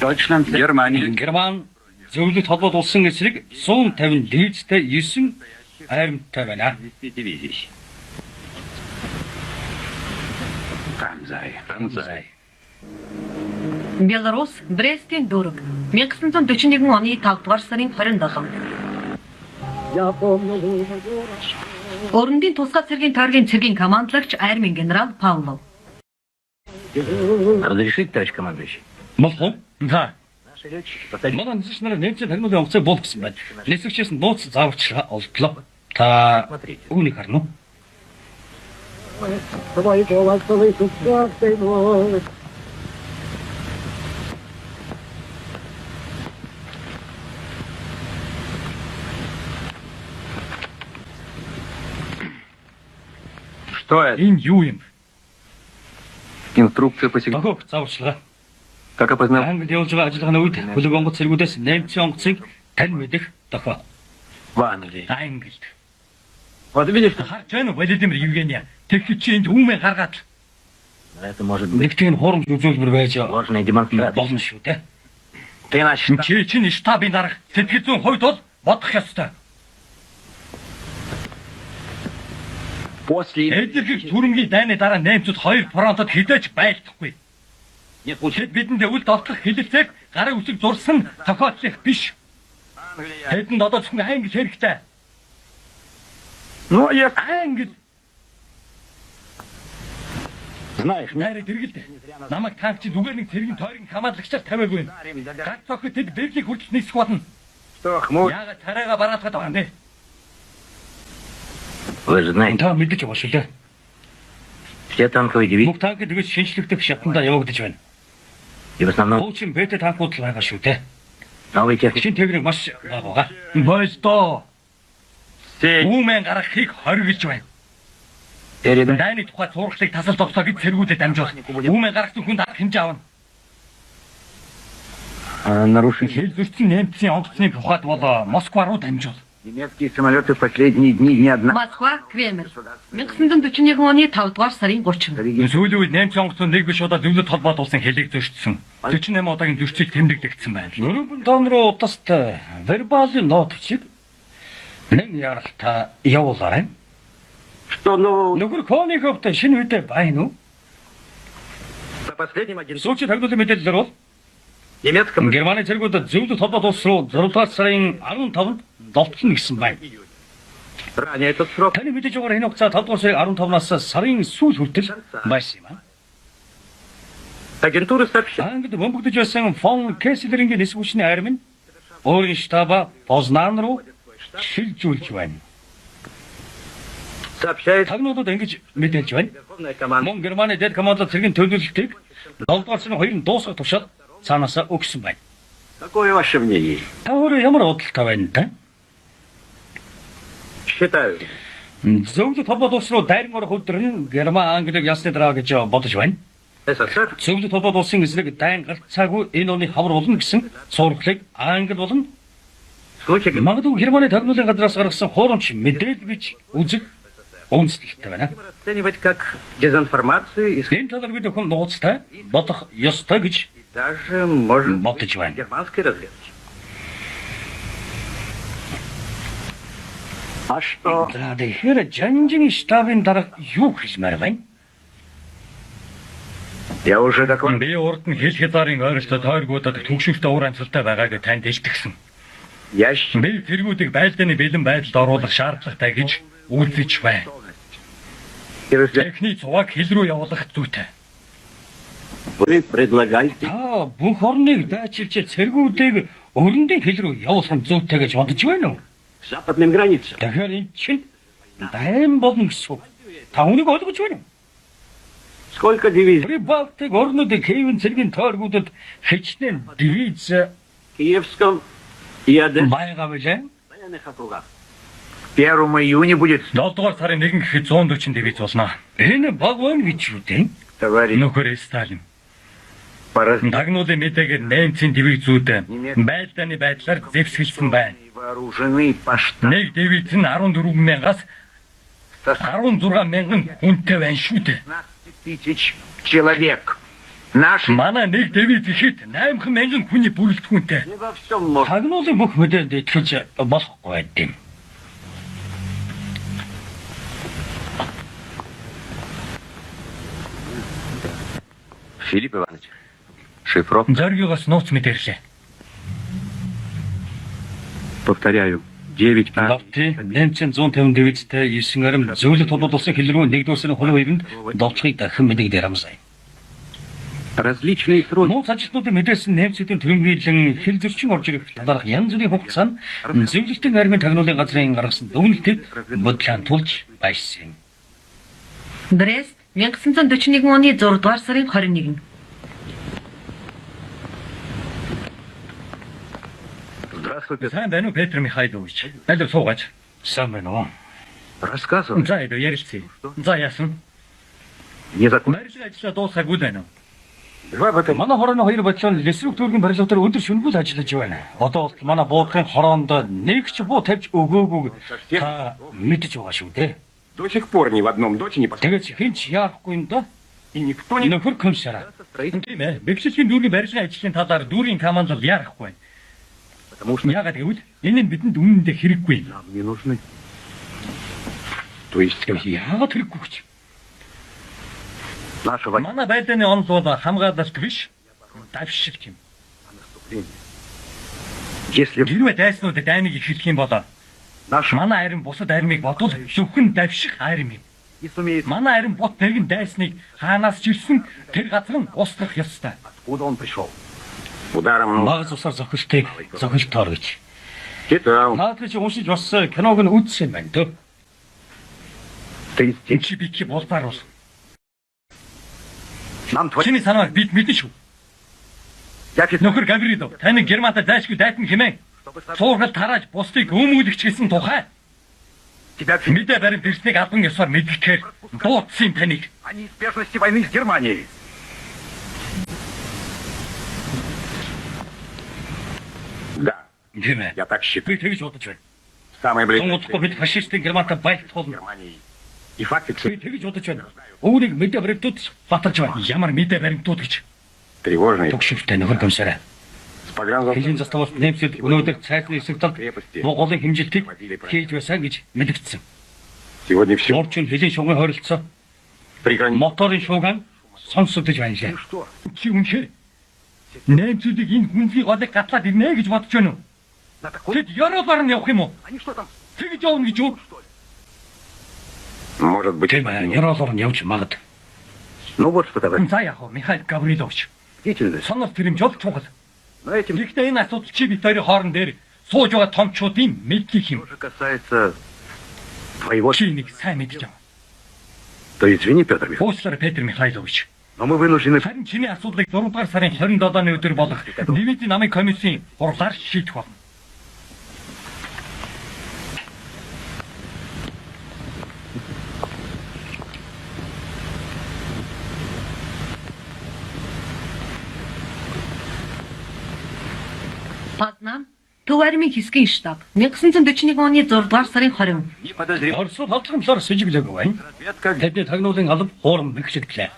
Deutschland... Германия...
Герман зөвлөлт холбоод улсын эсрэг 150 дивизтэй 9 аримтай байна.
Дивизий. Ганзай.
Беларусь, Брестийн дүүрэг 1941 оны 5 дугаар сарын 27. Орындын тусгай цэргийн тойргийн цэргийн командлагч армийн генерал Павлов.
Разрешите, товарищ командующий?
Молхон.
За.
Манай нисч нараа нэмцэн тарнуудын онгоцоо болгосон байна. Нисгчээс нь нууц зааварчилгаа олдлоо. Та үүнийг харна уу?
Что это?
Энэ юу юм?
Инструкция по сигналу.
Бохоо зааварчилгаа.
Как опознал?
Англи явж байгаа ажиллагааны үед хөлөг онгоц цэргүүдээс нэмцэн онгоцыг тань мэдэх дохоо.
В Англии.
Англид.
Вот видишь,
Харж байна уу Владимир Евгения? Тэгэхэд чи энд үүмээ гаргаад
это может быть
Нэг тийм хоромж үзүүлбэр байж
ложная демонстрация.
болно шүү дээ.
Ты насчитал
чи чинь штабын дарга сэтгэл зүйн хувьд бол бодох ёстой.
после...
Эдгэрхийг түрэмгийн дайны дараа наймцууд 2 фронтод хідэж байлдахгүй.
Нет, лучше
Тэд бидэнд үл довтлох хилэлцээг гарын үсэг зурсан тохиолдлих биш.
Англия.
Тэдэнд одоо зөвхөн англи хэрэгтэй.
Ну, я...
Англи
Знаешь,
найраа дэргэлдэ. Намайг танк чи зүгээр нэг цэргийн тойргийн хамаалагчаар тавиагүй. Гад цохид тэд Берлиг хүртэл нийсэх болно.
что хмурь...
Яагаад царайгаа бараалгаад байгаа юм бэ?
Вы же знаете,
Та мэдэж байгаа шүү дээ.
все танковые дивизии
Бүх танк тэгэж шинжлэхдээ шатанда явагдаж байна.
и в основном
Пуучин БТ танкууд л байгаа шүү дээ.
новые техники.
Шин техник маш бага.
Бойдоо.
Все
Үүмэн гаргахыг хоригж байна.
передать
Дайны тухай сургалтыг тасал тогтоо гэж цэргүүдэд дамжуул. Үүмэн гаргасан хүн дарах хэмжээ авна.
нарушить.
Хэл зөрчсөн нэмтсийн онгоцны тухайд бол Москва руу дамжуул.
Немецкие самолеты в последние дни ни одна.
Москва, Кремль. 1941 оны 5 дугаар сарын 30.
Сүүлийн үед нэмтсийн онгоцны нэг биш удаа зөвлөлт холбоот улсын хэлийг зөрчсөн. 48 удаагийн зөрчил тэмдэгдэгдсэн байна.
Нөрөв тон руу утастай вербалын нот чиг нэг яралта явуулаарай.
Что нового
Нөхөр Кони хөвтэй шинэ үедээ байна уу?
по последним агентам
Сүүчид хагдлын мэдээлэлээр бол
немецком
Германы цэргүүд зөвлөлт холбоот улс руу 6 дугаар сарын 15-нд довтлон гэсэн байна.
ранее этот срок
Таны мэдээж байгаа энэ хугацаа 5 дугаар сарын 15-наас сарын сүүл хүртэл байсан юм аа.
агентуры сообщают,
Ангид бомбогдож байсан фон Кесселерингийн нисэх хүчний арим нь өөрийн штаба Познан руу шилжүүлж байна.
сообщает
Тагнуудад ингэж мэдээлж байна.
Верховная команда.
Мөн Германы дэд командад цэргийн төлөвлөлтийг 7 дугаар сарын 2-нд дуусгах тушаал цаанаасаа өгсөн байна.
Какое ваше мнение?
Та өөрөө ямар бодолтой байна та?
Считаю,
Зөвлөлт холбоот улс руу дайран орох өдөр нь Герман Англиг ясны дараа гэж бодож байна.
СССР
Зөвлөлт холбоот улсын эсрэг дайн гарцаагүй энэ оны хавар болно гэсэн сургалыг Англи болон
в случае
магадгүй Германы тагнуулын газраас гаргасан хуурамч мэдээлэл гэж үзэх үндэслэлтэй байна.
расценивать как дезинформацию и
Энэ талаар бид өхөн нууцтай бодох ёстой гэж
даже, может,
бодож байна.
германской разведки. А что?
За тэгэхээр жанжин штабын дарга юу хэлмээр байна?
Я уже такой...
Би урд нь хэл хязаарын ойролцоо тойргуудад төгшөлтөй уур амьсгалтай байгааг танд илтгэсэн.
Я считаю,
Би цэргүүдийг байлдааны бэлэн байдалд оруулах шаардлагатай гэж үзэж байна. Техний цугааг хил рүү явуулах зүйтэй.
вы предлагаете
Та бүх орныг дайчилж цэргүүдийг өрөндийн хил рүү явуулах нь зүйтэй гэж бодож байна уу?
к западным границам.
Тэгэхээр эн чинь дайм болно гэсэн үг. Та үнийг ойлгож байна уу?
Сколько дивизий
Прибалтик орнуудын Киевын цэргийн тойргуудад хичнээн дивиз
в Киевском и Одесском
байгаа билээ.
военных округах?
1 июня будет,
7 дугаар сарын 1 гэхэд 140 дивиз болно.
Энэ баг байна гэж юу дээ?
товарищ,
Нөхөр Сталин.
по разным
Тагнуулын мэдээгээр нэмцийн дивизүүд байлдааны байдлаар зэвсгэлсэн байна.
вооружены по штату
Нэг дивиз нь 14,000-аас 16,000 хүнтэй байна шүү дээ.
15 тысяч человек. Наши
Манай нэг дивиз ихэд 8,000 хүний бүрэлдэхүүнтэй.
Не во всем можно.
Тагнуулын бүх мэдээлэлд итгэж болохгүй байд юм.
Филипп Иванович, шифров,
Зоргиогоос нууц мэдээрлээ.
повторяю, 9А.
Лавти нэмцэн 150 дивизтэй 9 арим зөвлөлт холбоот улсын хил рүү 1-р сарын 22-нд довтлохыг дахин мэдэгдээр амсаа.
Различные сроки
Нууц ажилтнуудын мэдээлсэн нэмцүүдийн төрөмгийлэн хил зөрчин орж ирэх талаарх янз бүрийн хугацаанд зөвлөлтийн армийн тагнуулын газрын гаргасан дүгнэлтийг бодлон тулж байсан юм.
Брест 1941 оны 6 дугаар сарын 21.
Здравствуйте.
Сайн байна уу Петр Михайлович? Алив суугач.
Сайн байна уу?
Рассказывай.
За идэв ярилцъя. За яасан?
Незаконно.
Мэржлийн ажлаа дуусгаагүй байна уу?
Два в этом.
Манай хорооны хоёр бодлоо лесрэг төргийн барилгатаар өдөр шөнөгүй ажиллаж байна. Одоо бол манай буудлагын хороонд нэг ч буу тавьж өгөөгүй та мэдэж байгаа шүү дээ.
До сих пор ни в одном доте не поставили.
Тэгээд хинч яахгүй юм да.
И никто не...
Нөхөр комиссараа.
Тийм ээ. Бэксэлийн дүүргийн барилгын ажлын талаар дүүргийн команд бол ярахгүй.
Потому что
Яагаад гэвэл энэ нь бидэнд үнэндээ хэрэггүй.
нам не нужны. То есть
Яагаад хэрэггүй гэж?
наша война
Манай байдлын онол бол хамгаалалт биш. Давшилт юм.
наступление. Если б
Хэрвээ дайснууд дайныг ихлэх юм бол
наш
манай арим бусад аримыг бодвол зөвхөн давших арим юм.
не сумеет,
Манай арим бот тэргийн дайсныг хаанаас ч ирсэн тэр газар нь ууслах ёстой.
откуда он пришел. Ударом
Магц усаар зохилтыг зохилтоор гэж.
читал.
Наадах чи уншиж бас киног нь үзсэн байна дөө.
Ты здесь.
Чи би чи болбаар бол.
Нам твой
Чиний санааг бид мэдэн шүү.
офицер,
Нөхөр Гаврилов таны Германта зайшгүй дайтан хэмээн
чтобы сообщить
суургал тарааж бусдыг өмүүлэгч гэсэн тухай
тебя все
мэдээ баримт ирснийг албан ёсоор мэдгэхээр дуудсан таныг.
о неизбежности войны с Германией. Да,
Тийм ээ.
я так считаю.
Би тэгж бодож байна.
Самое
Тунгуудахгүй
ближайшее
бид фашистын Германта байлт
с
болно.
Германией. И факты,
Би
кстати,
тэгж бодож байна. Үүнийг мэдээ баримтууд батарч байна. Ямар мэдээ баримтууд гэж
тревожные.
Төгшөвтэй нөхөр комиссараа.
С погранзавцев
Хэлийн заставал нэмсэд өнөөдөр цайзны эсрэг талд Монголын хэмжилтийг хийж байсан гэж мэдгдсэн.
сегодня все
Орчин хэлийн шугын хорилцоо
приграничные.
моторын шууган сонсогдож байна лээ.
Ну что?
чи үнхээр нэмцүүдийг энэ хүнзий голыг гатлаад ирнэ гэж бодож байна уу?
На такой...
Тэд Европаар нь явах юм уу?
Они что там?
Тэгж явна гэж юу?
Может быть,
Тийм ээ, Европоор нь явж магад.
ну вот что, товарищ,
За яах вэ? Михаил Гаврилович.
деятельность.
Сонор тэрэмж бол чухал.
Но этим
Гэхдээ энэ асуудал чи бид хоёрын хооронд дээр сууж байгаа томчуудын мэдлэг юм.
тоже касается твоего...
Чи нэг сайн мэдж байгаа.
То извини, Петр Михайлович,
Уучлаарай Петр Михайлович.
но мы вынуждены...
Харин чиний асуудлыг 6 дугаар сарын 27-ны өдөр болох Невидийн намын комиссийн хурлаар шийдэх болно.
Познан Төв армийн хэсгийн штаб 1941 оны 6 дугаар сарын 20.
Не подозревал.
Оросууд халдлагамлаар сэжиглээг байна.
Разведка...
Тэдний тагнуулын алба хуурам бэхжигдлээ.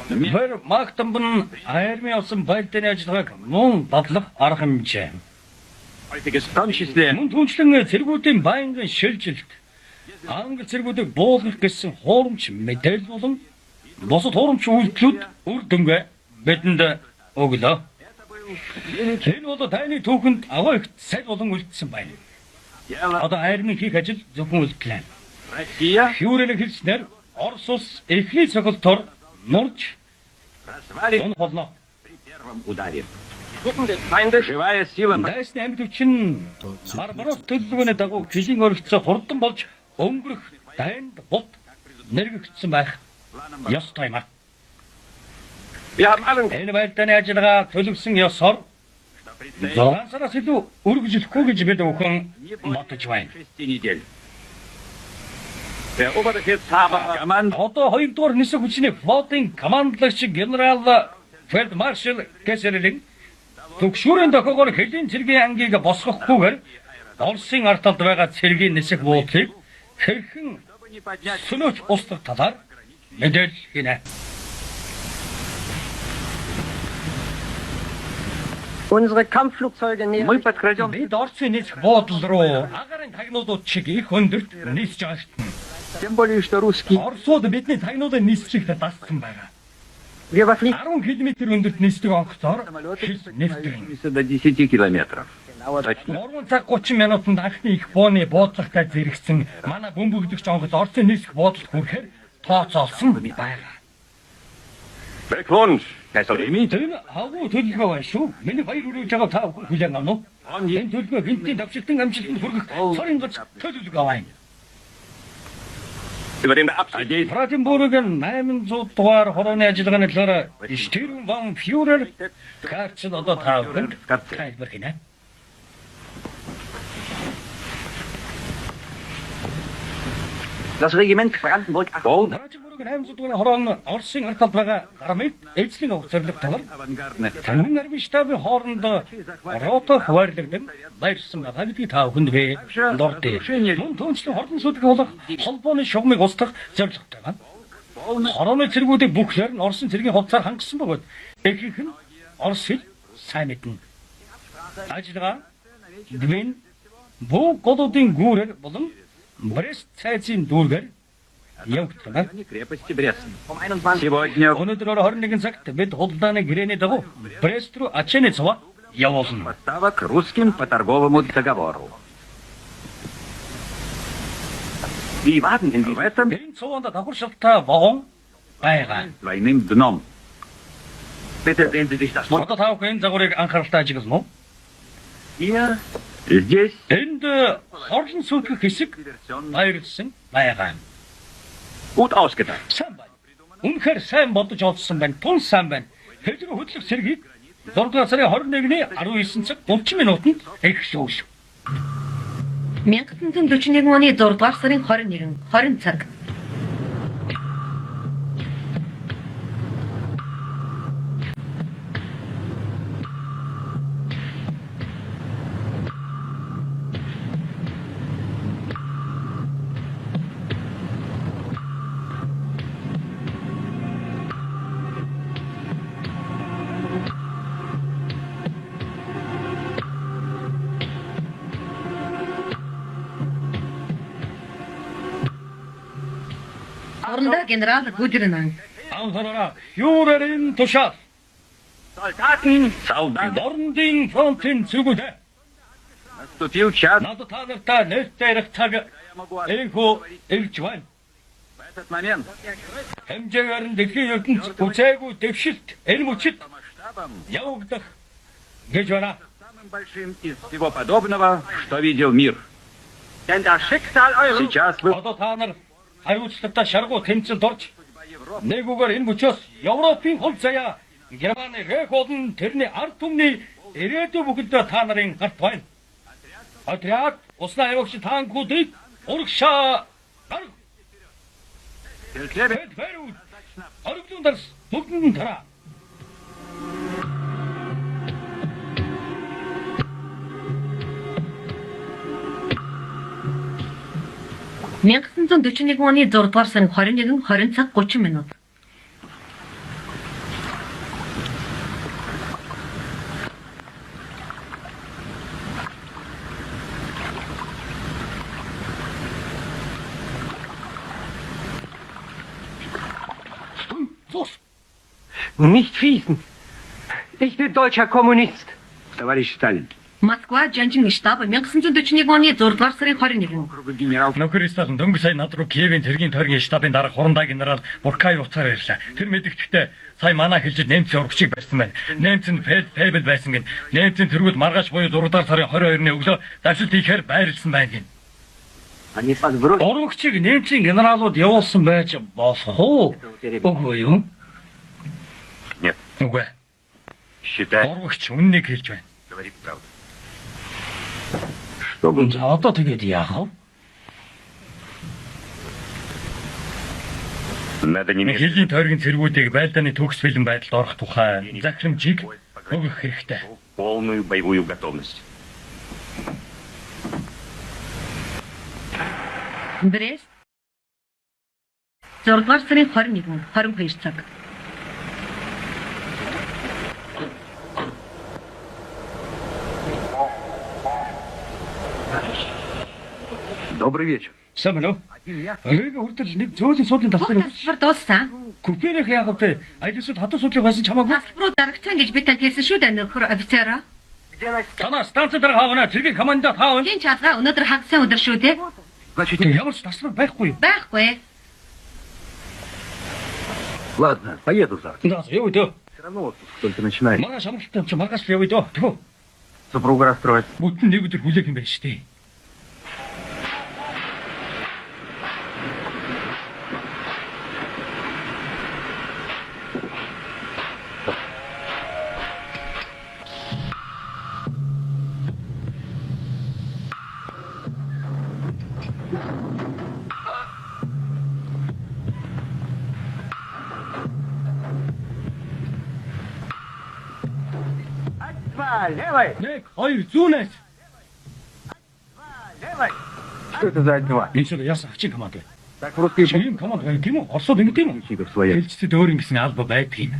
Тэр магтамбан армийн усан байлдааны ажиллагааг мөн дадлах арга хэмжээ.
В том числе...
Мөн түншлэн цэргүүдийн байнгын шилжилт англи цэргүүдийг буулгах гэсэн хуурамч мэдээлэл болон бусад хуурамч үйлдэлүүд үр дүнгээ бидэнд өглөө. Энэ бол таны түүхэнд агуу их сайн болон үлдсэн байна.
Дело
Одоо армийн хийх ажил зөвхөн үлдлээ.
Россия
Фюрерийн хэлснээр Орос улс эхний цогцолтоор нурж
развалит
унах болно.
при первом ударе. Живая сила...
Дайсны амьд хүчин Барбарос төлөвлөгөөний дагуу жилийн оролцоо хурдан болж өнгөрөх дайнд бод нэргэгдсэн байх ёстой юм.
Wir haben allen...
Энэ байлдааны ажиллагаа төлөвсөн ёсоор 6 сараас илүү үргэлжлэхгүй гэж бид өхөн бодож байна.
6 недель. Der Oberbefehlshaber... Команд...
Одоо 2 дугаар нисэх хүчний флотын командлагч генерал Фельдмаршал Кесселерийн төгшүүрийн дохоогоор хэлийн цэргийн ангийг босгохгүйгээр Оросын ард талд байгаа цэргийн нисэх буудлыг хэрхэн
Чтобы не поднять...
сөнөөч устгах талаар мэдээлэл хийнэ.
Unsere Kampfflugzeuge nähern
Мы подкрадем...
Бид Оросын нисэх буудлал руу агарын тагнуудууд шиг их өндөрт нийсж байгаа.
Тем более, что русские...
Оросууд бидний тагнуудыг нийсчихд дассан байгаа.
wir überfliegen
10 км өндөрт нийсдэг онгоцоор хил нэвтрэн.
До 10 километров. Точно.
3 цаг 30 минутанд анхны их бууны буудлахтай зэрэгсэн манай бөмбөгдөгч онгоц Оросын нисэх буудлалд хүрэхээр тооцоолсон байгаа.
Glückwunsch, Kaiser Emil.
Тэр агуу төлөвлөгөө байна шүү. Миний баяр хүргэж байгаа та бүхэн хүлээн авах уу? Энэ төлөвлөгөө гинтийн давшилтын амжилтанд хүргэх цорын гац төлөвлөгөө байна.
Über den Abschied...
Братенбургийн 800 дугаар хорооны ажиллагааны талаар Штирн ван Фюрер гэрч одоо та бүхэнд тайлбар хийнэ.
Das Regiment Brandenburg 8.
Наражиг бүрэг 800 дугаар хорон Оросын ард талд байгаа гармыг эзлэн авах зорилго талаар танин армийн штабын хооронд рота хуваарлагдсан баярсан байгаа гэдгийг та бүхэнд би дурдъя. Мөн түүнчлэн хордон сүлэг болох холбооны шугамыг устгах зорилготой байна. Хорооны цэргүүдийг бүхлээр нь Оросын цэргийн хувцаар хангасан бөгөөд ихэнх нь Орос хэл сайн мэднэ. Ажиллагаа Двин бүх голуудын гүүрээр болон Брест цайзын дүүргээр явагдах байна.
Крепости Брест.
Сегодня
Өнөөдөр 21 цагт бид худалдааны гэрээний дагуу Брест руу ачааны цава явуулна.
поставок русским по торговому договору.
Wir warten in
В этом
Энэ цаванд давхар шалтаа вагон байгаа.
двойным дном.
Bitte sehen Sie sich das vor.
Одоо та бүхэн загварыг анхааралтай ажиглана уу?
Hier
Здесь
Энд хорлон сүлгэх хэсэг баярлсан байгаа.
gut ausgedacht.
Сайн байна. Үнэхээр сайн бодож олдсон байна. Тун сайн байна. Хэлэг хөдлөх сэргийг 6 дугаар сарын 21-ний 19 цаг 30 минутанд эхлүүлв.
1941 оны 6 дугаар сарын 21 20 цаг. Оронда генерал Гудернан.
Анхаараа Фюрерийн тушаал
Soldaten,
Дорндын фронтын зүгүүд
наступил час.
надад та нартай нээлттэй ярих цаг энхүү ирж байна.
В этот момент
Хэмжээгээр нь дэлхийн ертөнц үзээгүй дэвшилт энэ мөчид
масштабом
явагдах гэж байна.
самым большим из всего подобного, что видел мир.
denn das Schicksal Europas
Сейчас вы
Одоо та нар хариуцлагатай шаргуу тэмцэлд орж нэгүгээр энэ мөчөөс Европын хол заяа Германы рэх болон тэрний ард түмний ирээдүй бүхэлдээ та нарын гарт байна. Отряд уснаа явагч танкуудыг урагшаа гарга. Федерүүд орогдсон дарс бүгдэн тараа.
(1941 оны 6 дугаар сарын 21 20 цаг 30 минут).
Зос.
Nicht schießen. Ich bin deutscher Kommunist.
товарищ Сталин.
Москва, Жанжин штаб 1941 оны 6 дугаар сарын 21.
Генерал
Нөхөр Сталин дөнгөж сая над руу Киевийн цэргийн тойргийн штабын дарга хурандаа генерал Буркаев уцаар ирлээ. Тэр мэдгэхдээ сая манай хэлжид нэмцийн урагчийг барьсан байна. Нэмц нь Фебл байсан гин. Нэмцийн тэргүүд маргааш буюу 6 дугаар сарын 22-ны өглөө давшилт хийхээр байрлсан байна гин.
они подбросили
Урагчийг нэмцийн генералууд явуулсан байж болох уу? Үгүй юу?
Нет,
Үгүй.
считает,
Урагч үннийг хэлж байна.
говорит правду.
За одоо тэгээд яах вэ?
Надо немедленно
Хэлгийн тойргийн цэргүүдийг байлдааны төгс бэлэн байдалд орох тухай захирамжийг өгөх хэрэгтэй.
полную боевую готовность.
Брест 6 дугаар сарын 21 22 цаг.
Добрый вечер.
Сайн байна уу? Өөг хүртэл нэг зөөлөн суудлын
Бүх
тасдаг.
тасалбар дууссан.
Куперэх яах вэ? Ажилсууд хатуу суудлыг байсан чамаагүй.
Тасалбар руу дарагцсан гэж би танд хэлсэн шүү дээ нөхөр офицер.
Танаа станцид дараа хаана цэргийн командад хаавна.
Тийм ч алгаа өнөөдөр хагасан өдөр шүү дээ.
Значит,
Ямар ч тасалбар байхгүй юу?
Байхгүй.
ладно, поеду завтра.
За яв дөө.
Все равно отпуск только начинается.
Манай шамралтай юм чи маргааш яв дөө. Тэгвэл
Супруга расстроится.
Бүтэн нэг өдөр хүлээх юм байна шүү дээ.
левой,
1 2 зүүнээс.
левой.
Что это за дела?
Энэ ч яасан хачин команд вэ?
Так русские
Ийм команд байна тийм үү? Оросууд ингэ тийм үү?
бомбили свои.
Хэлцэд өөр юм гэсэн алба байдаг юм.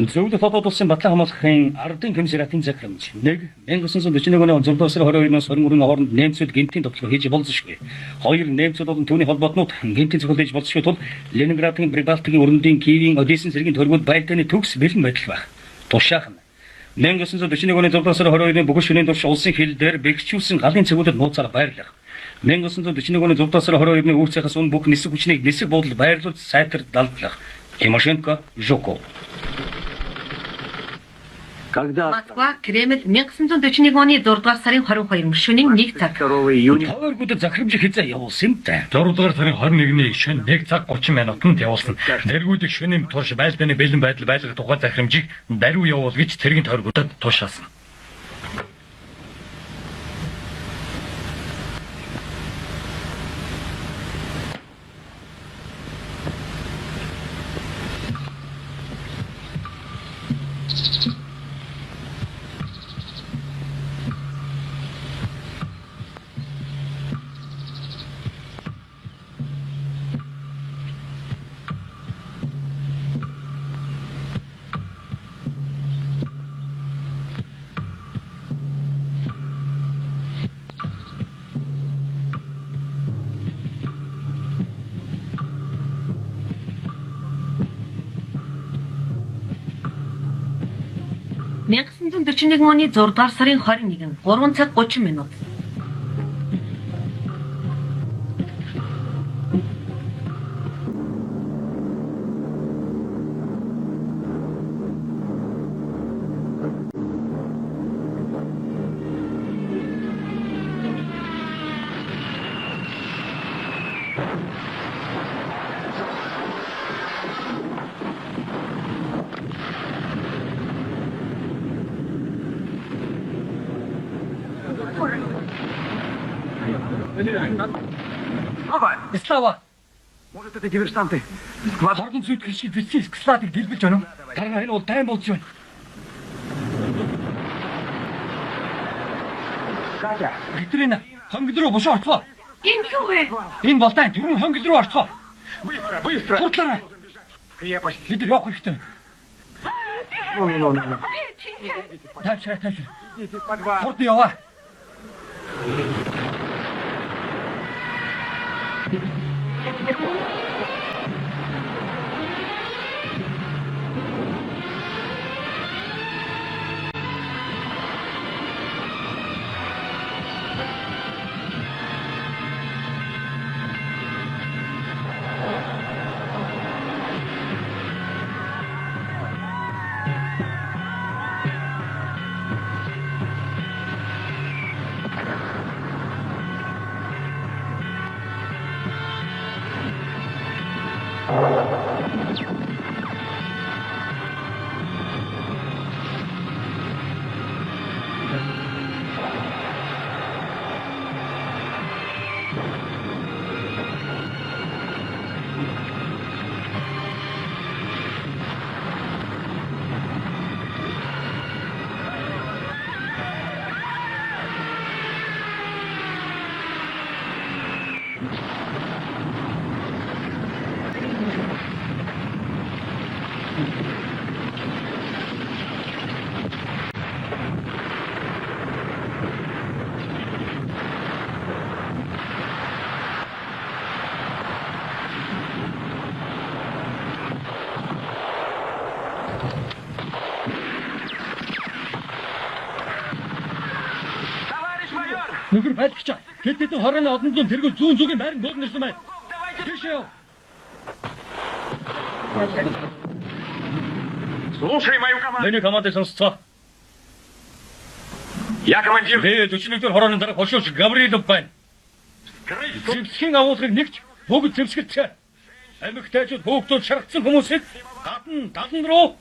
Зөвлөлт хотод улсын батлан хамгаалахын ардын комиссариатын захирамж 1941 оны 6 сарын 22-наас 23-ны хооронд нэмцүүд гинтийн тоглох хийж болзошгүй. 2 нэмцүүд болон түүний холбоотнууд гинтийн цогцол хийж болзошгүй тул Ленинградын Прибалтикийн өрөндийн Киевийн Одессын цэргийн төргүүд байлдааны төгс бэлэн байдал баг. Тушаах нь 1941 оны 6 сарын 22-ны бүгд шөнийн турш улсын хил дээр бэхжүүлсэн галын цэгүүдэд нууцаар байрлах. 1941 оны 6 сарын 22-ны үр цахаас өмнө бүх нисэх хүчнийг нисэх буудалд байрлуулж сайтар далдлах. Тимошенко, Жуков.
Когда
Москва, Кремль 1941 оны 6 дугаар сарын 22 шөнийн 1 цаг.
2 июня
Тойргуудад захирамж хязаа явуулсан юм та.
6 дугаар сарын 21-ний шөнө 1 цаг 30 минутанд явуулсан. Дэргүүдийг шөнийн турш байлдааны бэлэн байдал байлгах тухай захирамжийг даруй явуулгаж цэргийн тойргуудад тушаасан.
Мянга 1941 оны 6 дугаар сарын 21 3 цаг 30 минут.
Слава.
может это диверсанты?
Хордон зүтгэгч бичсэн складыг дэлбэж байна уу? Дараа энэ бол дайм болж байна.
Катя,
Битрина хонгил руу бошоо ортлоо.
Энэ юу вэ?
Энэ болтой түрүүн хонгил руу ортлоо.
быстро, быстро!
Хурдлаарай.
Крепость.
Бид явах хэрэгтэй.
Ну.
Тавчраа.
Идите в подвал.
Хурд яваа. Нөхөр байлгч. Хэдэн хорооны одон зүүн тэргүүл зүүн зүгийн байранд буулна гэсэн байна. Тийшээ яв.
Слушай мою команду.
Миний командыг сонсцоо.
Я командир.
Би 41-р хорооны дараа хошууч Гаврилов байна. Зэвсгийн агуулгыг нэгж бүгд зэвсгэлцээ. Амьгтайчууд бүгдүүд шаргацсан хүмүүсийг гадна руу.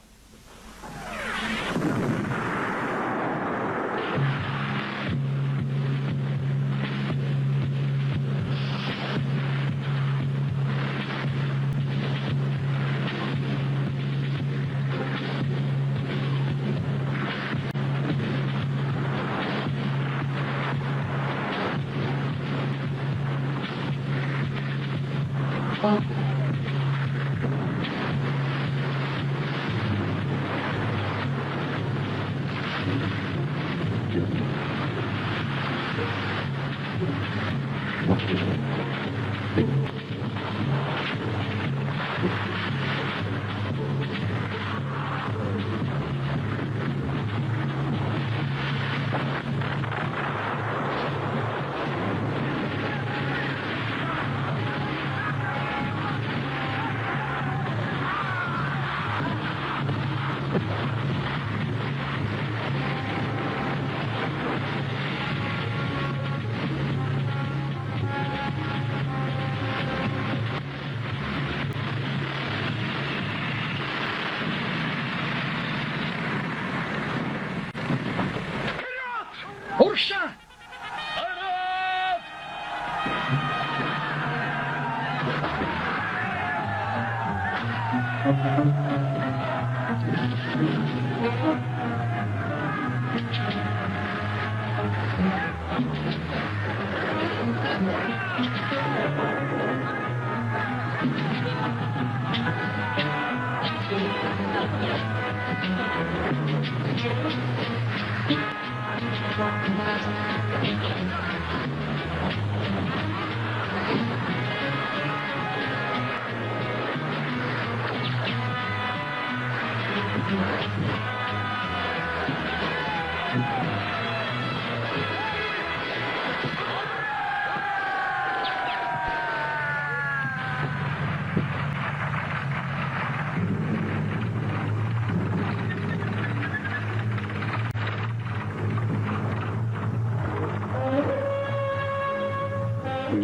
Урагшаа!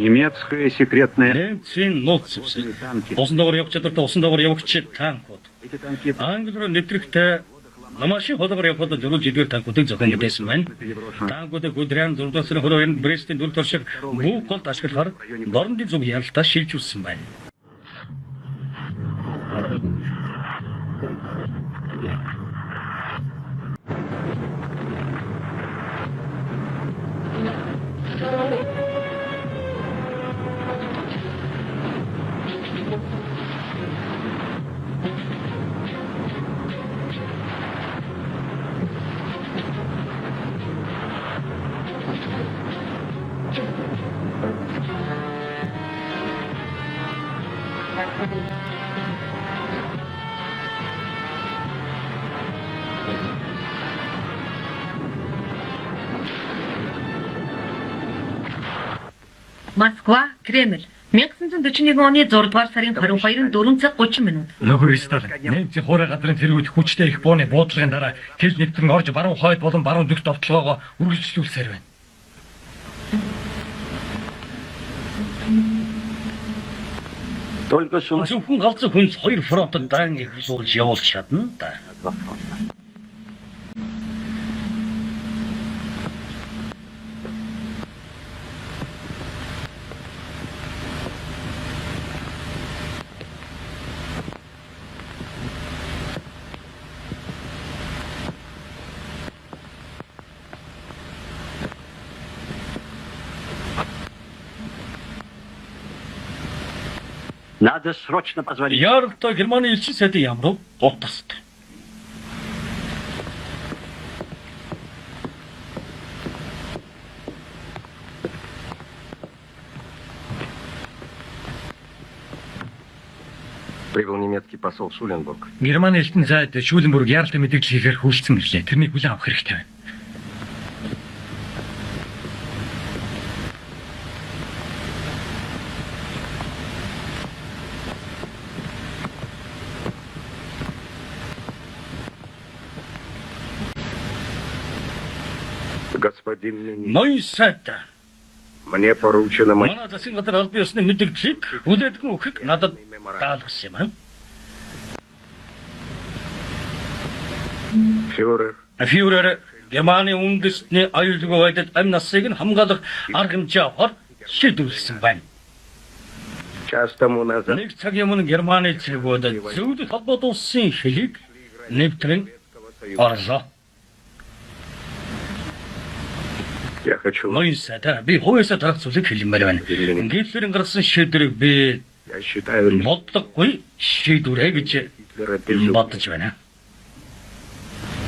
Немецкая секретная...
Немцийн нууц зэвсэг. Усан доогоор явж чадвартай усан доогоор явагч танкууд.
Эти танки
Англиар нэвтрэгтэй намашин ходогоор явхад дөрөв жидгээр танкуудыг зохион бүтээсэн байна. Танкуудыг Гудриан 6 дугаар сарын 22-нд Брестийн дүр туршиг бүх голд ашиглахаар Нормандийн зүг ялалтаа шилжүүлсэн байна.
Москва, Кремль. 1941 оны 6 дугаар сарын 22-нд 4 цаг 30 минут.
Нөхөр Сталин Немцийн хуурай газрын тэргүүд хүчтэй их бууны буудлын дараа хэл нэвтрэн орж баруун хойд болон баруун дэгт довтлогоогоо үргэлжлүүлсээр байна.
только что...
Зөвхөн галзуу хүнс хоёр фронтод дан их суулж явуулж чадна да.
Надо срочно позвонить.
Яаралтай Германы элчин сайдын ямруу дутастай.
Прибыл немецкий посол Шуленбург.
Германы элчин зайд Шүүленбүрг яаралтай мэдээлэл хийхээр хүлцэн ирлээ. Тэрнийг хүлээн авах хэрэгтэй байна.
Господин,
Ноён сайдаа
мне поручено
манай засгийн газар аль биесны мэдээллийг хүлээдгэн өгөхийг надад даалгасан юм аа.
фюрер.
Фюрер Германы үндэстний аюулгүй байдалд амь насыг нь хамгаалах арга хэмжээ авахар шийдвэрлсэн байна.
Час тому назад
Нэг цагийн өмнө Германы цэргүүд зөвлөлт холбоот улсын хэлийг нэвтрэн орлоо.
я хочу...
Ноён сайдаа би хувьяасаа тарах зүйлийг хэлмээр байна. Гитлерийн гаргасан шийдвэрийг би
Я считаю,
бодлогогүй шийдвэрээ гэж
Гитлера безумным.
бодож байна.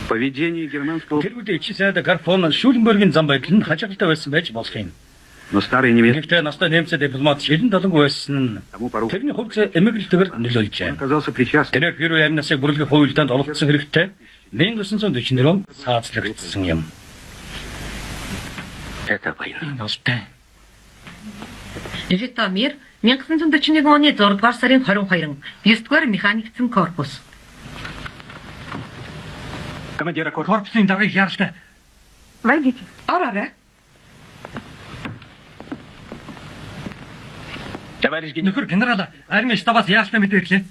Поведение германского...
Тэр үед ичи сайд Гарфон Шүленбергийн зам байдал нь хажигтай байсан байж болох юм.
Но старый немец
Гэхдээ настай нэмцэ дипломат шилэн талангүй байсан нь
тому пору
тэрний хувьд эмигрэйлтэйгээр нөлөөлжээ.
оказался причастен.
Тэр хэрвээ амь насыг бүрэлдэхүүн хуульдаанд оролцсон хэрэгтэй 1944 он саацлагдсан юм.
Это война.
Энэ олтой.
Житомир 1941 оны 6 дугаар сарын 22-нд 9-р механикцэн корпус.
Командира корпусын даргаыг яаралтай.
Войдите. Ороо.
Товарищ нөхөр генерал армийн штабаас яалтай мэдээллээ.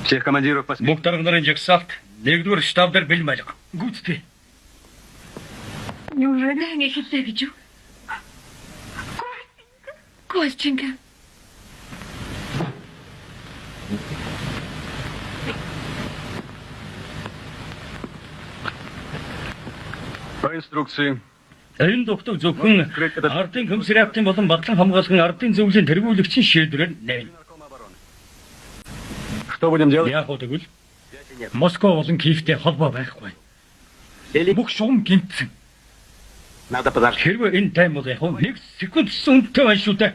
Всех командиров
Бүх дарга нарын жагсаалт 1-р штаб дээр бэлэн байлга.
Гүйцэтгэе.
Неужели не хэлээ гэж юу? Костенька.
По инструкции.
Энэ духтаг зөвхөн ардын комиссариатын болон батлан хамгаалгын ардын зөвлөлийн тэргүүлэгчийн шийдвэрээр нэвнэ.
Что будем делать?
Яг уу тэгвэл Москва болон Киевтэй холбоо байхгүй. Бүх шугам гинтсэн.
Надо подождать.
Хэрвээ энэ тайм бол яг 1 секунд үнэтэй байна шүү дээ.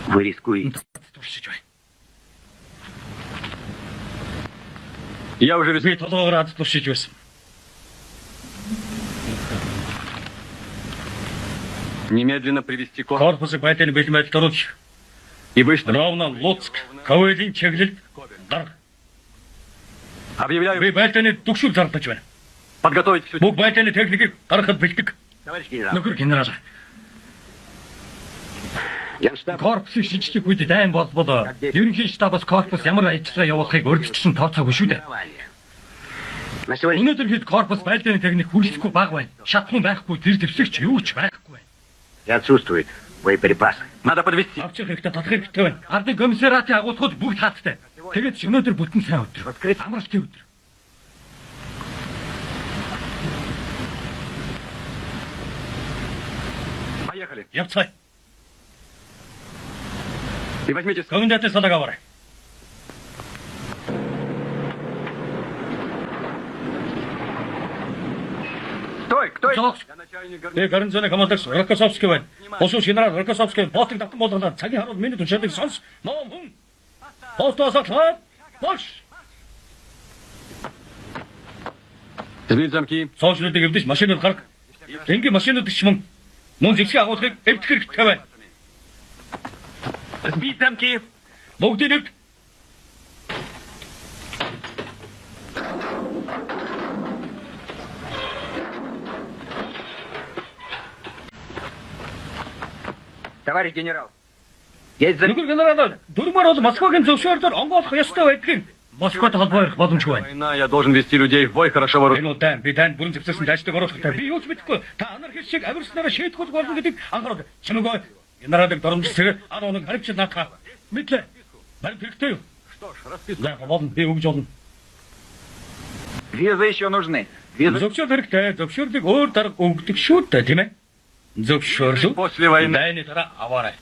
Вы рискуете.
Туршиж байна.
Я уже
Би толгоогоор ад туршиж байсан.
немедленно привести корпус
Корпусыг байдалны бэлэн байдалд оруулж
и выставить.
Ровно Луцк, Ковелийн чиглэлд дарга.
Объявляю
Би байдалны төгшүүл зарлаж байна.
подготовить всю...
Бүх байдалны техникийг гаргахад бэлдэг.
Товарищ генерал.
Нөхөр генерал.
Генштаб.
Корпусын шинжлэх үед дайн болбол ерөнхий штабаас корпус ямар ажиллагаа явуулахыг урьдчилсан тооцоогүй шүү дээ.
На сегодня
Өнөөдөр хэд корпус байлдааны техник хүрэлцэхгүй баг байна. Шатхан байхгүй, тэр дэвсэгч юу ч байхгүй байна.
отсутствует боеприпасы.
Надо подвести.
Авчих хэрэгтэй, татах хэрэгтэй байна. Ардын комиссариатын агуулгууд бүгд хаалттай. Тэгээд ч өнөөдөр бүтэн сайн өдөр. Амралтын өдөр.
Поехали.
Явцгаая.
И возьмите...
Комендантын салааг аваарай.
Стой! Кто это?
Зогс.
Я начальник гарнизона.
Би гарнизоны командирс Рокоссовский байна. Босууш генерал Рокоссовский ботыг татан болгоод цагийн харуул миний түншэлийг сонс. Ном хүн. Постоос атлаад. Бош.
Сбить замки.
Соочлуудыг эвдэж машинууд гарга. Энгийн машинууд ч мөн мөн зэгсгийн агуулгыг эвдэх хэрэгтэй байна.
Сбить замки.
Бүгдийг эвд.
Товарищ генерал. Есть за...
Нөхөр генерал дөрмөр бол Москвагийн зөвшөөрлөөр онгоолох ёстой байдгийг Москвад холбоо ярих боломжгүй байна.
Война, я должен вести людей в бой, хорошо вооружен.
Энэ удаа би танд бүрэн зэгцсэн дайчдаг оруулахтай. Би юу ч мэдэхгүй. Та анархист шиг авирснараа шийдэх болно гэдгийг анхаарал. Чамайг генералыг дормжсээр ар оног харивч наатах. Мэдлээ. Барь хэрэгтэй юу?
Что ж, расписывай.
Яг болно би өгж олно.
Визы еще нужны. Визы.
Зөвшөөр хэрэгтэй. Зөвшөөрлийг өөр дарга өгдөг шүү дээ, тийм ээ? Зөвшөөрлөө
После войны.
дайны дараа аваарай.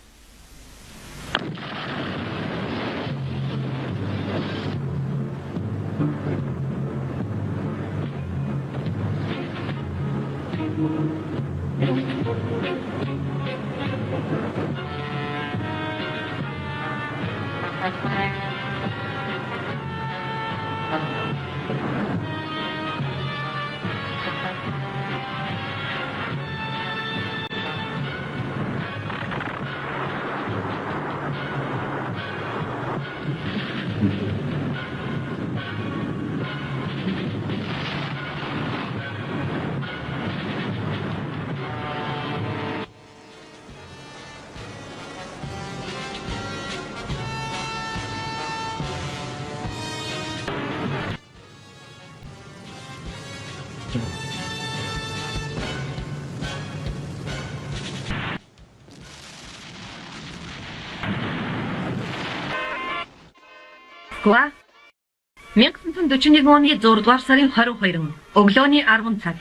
Москва, 1941 оны 6 дугаар сарын 22 өглөөний 10 цаг.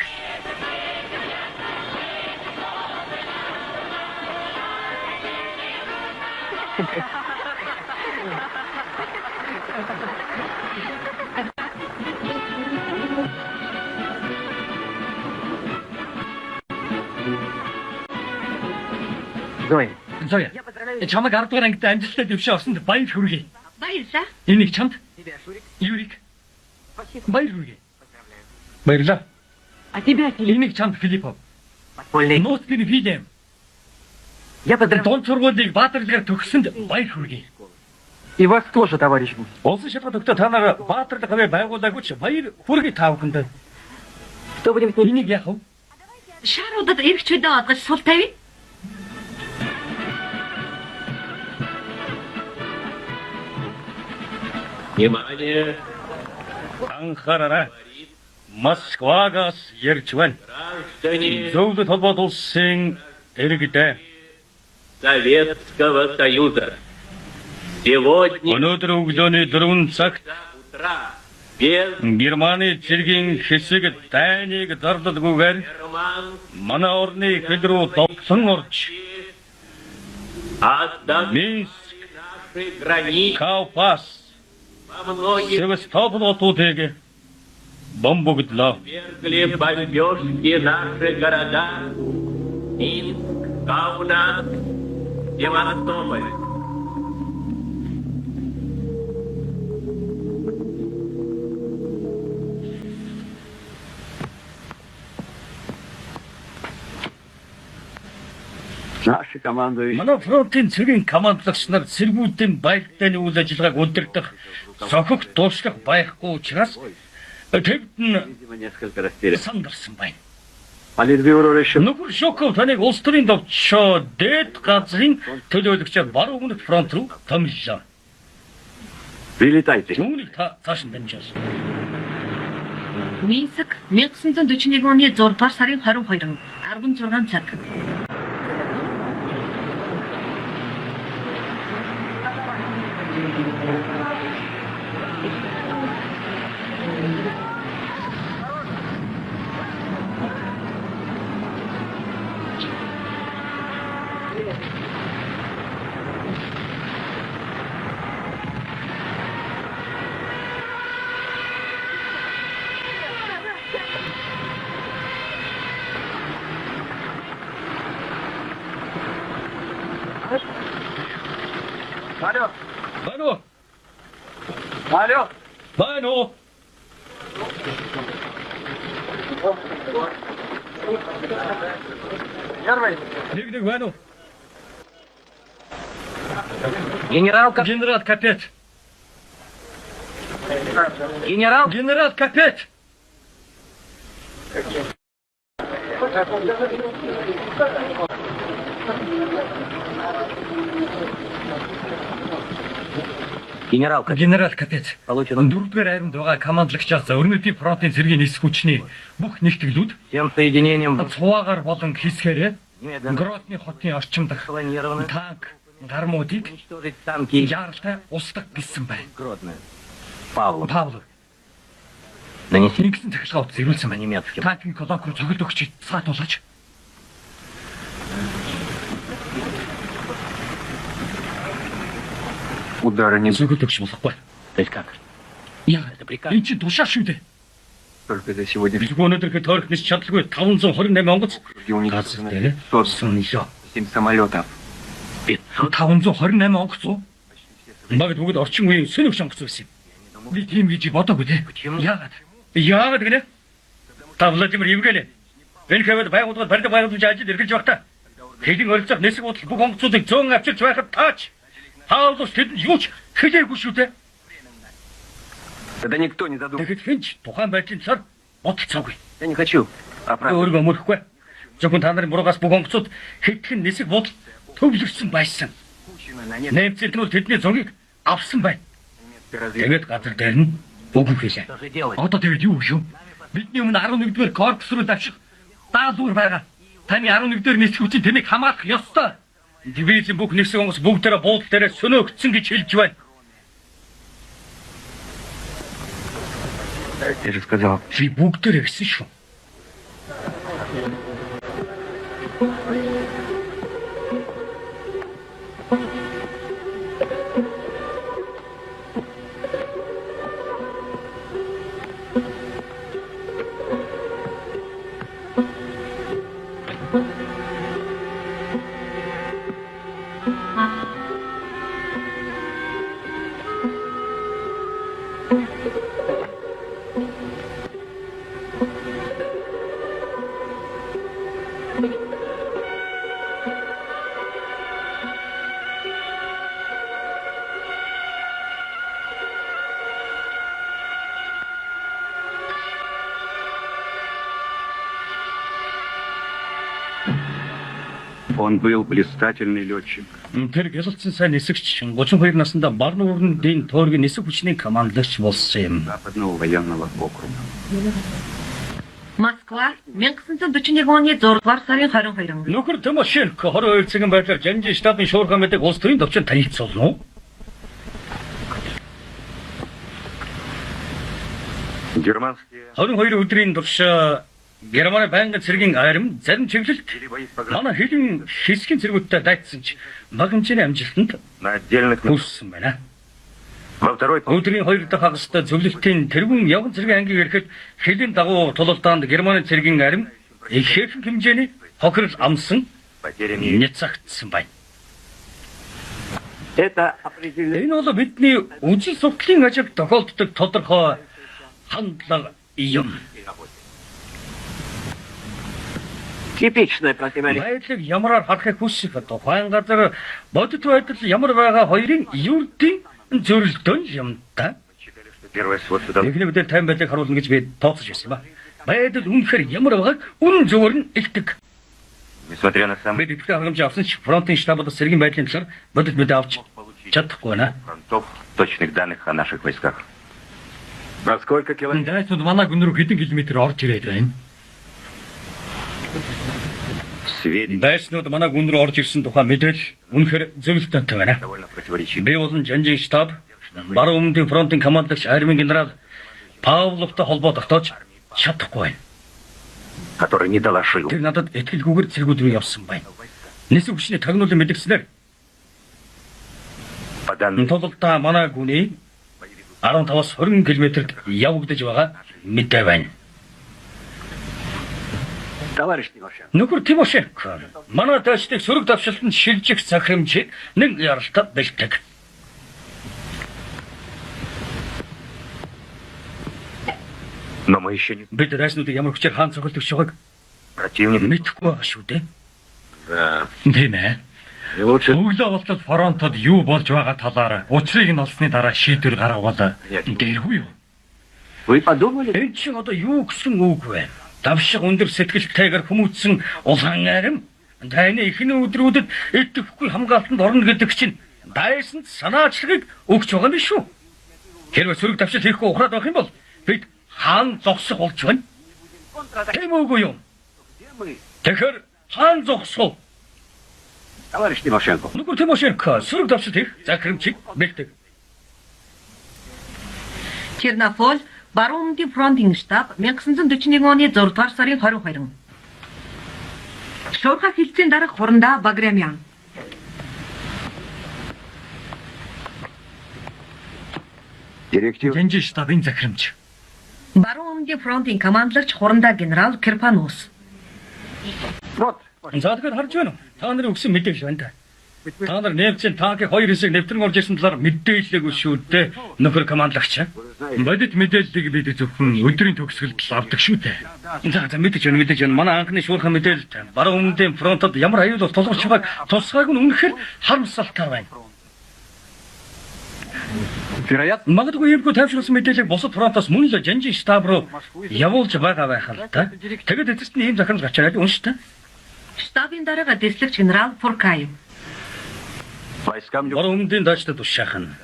Зоя,
Зоя. Чамайг 10 дугаар ангид амжилттай дэвшээ орсонд баяр хүргэе.
Баярлалаа.
Энийг чамд
Тебя, Шурик.
Юрик. Баяр хүргэе. Баярлалаа.
а тебя, Филипп?
Энийг чамд Филиппов.
Подпольный.
Нууцны Вильям.
Я поздравляю.
Дунд сургуулийг Баатарлагаар төгсөнд баяр хүргэе.
И вас тоже, товарищ Гусь.
Улсын шалгалт өгтөө та нар Баатарлаг хавь байгуулаагүй ч баяр хүргэе та бүхэнд.
Что будем с ним?
Энийг яах вэ?
Шааруудад эргэж хөдөө одгож сул тавь.
Внимание!
Анхаараарай. Москвагаас ярьж байна.
Граждане
Зөвлөлт холбоот улсын иргэдээ
Советского Союза! Сегодня
өнөөдөр өглөөний 4 цагт
утра без
Германы цэргийн хэсэг дайныг зардалгүйгээр
Герман
манай орны хил рүү довсон орж
отдали
Минск,
наши границы
Каупас,
во многих
Севастополь бомбогдлоо.
вергли бомбежки наши города Минск, Каунас, Севастополь.
Наши командующие
Манай фронтын цэргийн командлагч нар цэргүүдийн баяртай үйл ажиллагааг удирдах сохог дуушлах байхгүй учраас тэд нь
видимо, несколько растеряны.
сандарсан байна.
Политбюро решил
Нөхөр Шоков таныг улс төрийн төвчөө дээд газрын төлөөлөгчөөр баруун өмнөд фронт руу томилжээ.
прилетайте.
Үүнийг та цааш нь дамжуулсан.
Минск 1941 оны 6 дугаар сарын 22 16 цаг.
Алло.
Байна.
Алло.
Байна.
Первый.
Нэг байна.
Генерал,
Генерал Капет.
генерал.
Генерал Капет.
Генерал,
Генерал Капет.
получен
4-р айранд байгаа командлагчаас өрнөдийн фронтын цэргийн нисэх хүчний бүх нэгтгэлүүд
всем соединением
цуваагаар болон хэсгээрээ
немедленно
Грозны хотын орчим дах
спланировано
танк, гармуудыг
уничтожить танки
яаралтай устгах гэсэн байна.
Гродно. Павлов.
Павлов
Нанеси
нэгэн захиргаа утас ирүүлсэн байна.
немецким.
Танкын колонк руу цогт өгч саатуулаач.
Удара не
Цогт өгч болохгүй.
То есть как?
Яа,
Это приказ.
энэ чи тушаа шүү дээ.
только за сегодня
Бид өнөөдөр тойрох нис чадлагүй 528 онгоц
где
газар
уничтожено
дээр
507 самолетов.
528 онгоц уу? Магад бүгд орчин үеийн сөнөг сонгоц байсан юм. Би тийм гэж бодоогүй те. Яагаад? Яагаад гэнэ? Та Владимир Евгений энэ хэвээр байгууллагад барилга байгуулж ажил эргэлж багтаа. Хэдийн оролцох нэсэг бодол бүх онгоцуудыг зөөн авчирч байхад таач. Паулус тэдэнд юу ч хэлээгүй шүү дээ.
Тогда никто не задумывается.
Тэгэхэд хинч тухайн байдлын цар бодолцоогүй.
Я не хочу оправдывать.
Өөрийгөө мөрөхгүй. Зөвхөн та нарын буруугаас бүх онгоцууд хэдхэн нэсэг бодол төвлөрсөн байсан.
Пущено на нет.
Нэмцэлтнүүд тэдний зургийг авсан байна.
Разве
Тэгээд газар дээр нь үгүй хэлээ.
Что же делать?
Одоо тэгээд юу шүү? Бидний өмнө 11-р корпус руу давших даалгавар байгаа. Таны 11-р нисэх хүчин тэнийг хамгаалах ёстой. Дивизийн бүх нисэх онгоц бүгдээрээ буудал дээрээ сөнөөгдсөн гэж хэлж байна.
Я же сказал,
Би бүгдээрээ гэсэн шүү.
он был блистательный летчик.
Тэр гялалцсан сайн нисгч 32 наснда Барны өрнөдийн тойргийн нисэх хүчний командлагч болсон юм.
Западного военного округа.
Москва 1941 оны 6 дугаар сарын 22-нд.
Нөхөр Тимошенко 22 цагийн байдлаар Жанжин штабын шуурхай мэдэг улс төрийн төвчөнд танилцуулна уу?
Германские
22 өдрийн турш Германы байнгын цэргийн арим зарим чиглэлд манай хэлэн хэсгийн цэргүүдтэй дайцсан ч бага хэмжээний амжилтанд
на отдельных
хүрсэн байна.
во второй
Өдрийн 2 дахь хагаст зөвлөлтийн тэргүүн явган цэргийн ангийг ирэхэд хэлийн дагуу тулалдаанд Германы цэргийн арим ихээхэн хэмжээний хохирол амсан
потерями.
няцагдсан байна.
Это определенно
Энэ бол бидний үжил судлалын ажил тохиолддог тодорхой хандлага юм.
типичное противоречие.
Байдлыг ямараар харахыг хүсэх тухайн газар бодит байдал ямар байгаа хоёрын юрдийн зөрөлдөөн юм та.
Первое свод суда.
Эхний үедээ тайм байдлыг харуулна гэж би тооцож байсан ба. Байдал үнэхээр ямар байгааг үнэн зөвөр нь илтгэх.
Несмотря на самых
Бид итгэх хангамж авсан ч фронтын штабд сэргийн байдлын талаар бодит мэдээ авч чадахгүй байна.
фронтов точных данных о наших войсках. Во сколько километров?
Дайцууд манай гүн рүү хэдэн километр орж ирээд байна?
Сведения
Дайснууд манай гүн рүү орж ирсэн тухай мэдээлэл үнэхээр зөвлөлтөнтэй байна.
довольно противоречивы,
Би болон Жанжин штаб Баруун өмнөдийн фронтын командлагч армийн генерал Павловтой холбоо тогтоож чадахгүй байна.
который не доложил.
Тэр надад итгэлгүйгээр цэргүүд рүү явсан байна. Нисэх хүчний тагнуулын мэдгснээр
По данным
тулалдаа манай гүний 15-аас 20 км-д явагдаж байгаа мэдээ байна.
Товарищ Тимошенко,
Нөхөр Тимошенко манай тачдыг сөрөг давшилтанд шилжих захирамжийг нэг яралтад бэлтэг.
Но мы еще не
Бид райснуудыг ямар хүчээр хаан цогт өгч байгааг
противник.
мэдэхгүй байгаа шүү дээ.
Да.
Тийм ээ.
И лучше
Өглөө болтол фронтод юу болж байгаа талаар учрыг нь олсны дараа шийдвэр гаргавал дээргүй юу?
вы подумали?
Энд чинь одоо юу гэсэн үг вэ? Давшиг өндөр сэтгэлтэйгээр хүмүүжсэн улаан арим таны ихний өдрүүдэд идэвхгүй хамгаалтанд орно гэдэг чинь дайсанд санаачлагыг өгч байгаа юм шүү. Хэрвээ сөрөг давшил хийхгүй ухраад байх юм бол бид хаан зогсох болж байна. Тийм үгүй юу?
Где мы?
Тэгэхээр хаан зогсов.
Товарищ Тимошенко,
Нөхөр Тимошенко сөрөг давшил хийх захирамжийг бэлтэг.
Чернополь Баруун өмнөдийн фронтын штаб 1941 оны 6 дугаар сарын 22-нд. Шуурхай хилцээний дарга хурандаа Баграмян.
директив
Жанжин штабын захирамж.
Баруун өмнөдийн фронтын командлагч хурандаа генерал Керпанус.
вот,
За тэгэхээр харж байна уу? Та нарын өгсөн мэдээлэл байна да. Та нар нэмцэн танкийг 2 хэсэг нэвтрэн орж ирсэн талаар мэдээлэлгүй шүү дээ. Нөхөр командлагч.
Бодит мэдээллийг бид зөвхөн өдрийн төгсгөлд л авдаг шүү дээ.
За мэдээж байна. Манай анхны шуурхай мэдээлэл баруун өмнөдийн фронтод ямар аюул бол тулгарч байгааг тусгааг нь үнэхээр харамсалтай байна.
вероятно,
Магадгүй иймгүй тайвшруулсан мэдээллийг бусад фронтоос мөн л Жанжин штаб руу явуулж байгаа байх л та. Тэгэд эцэст нь ийм захирамж гарч ирээд унш та.
Штабын дарга дэслэгч генерал Фуркаев.
войскам
Баруун өмнөдийн даачдад тушаахан.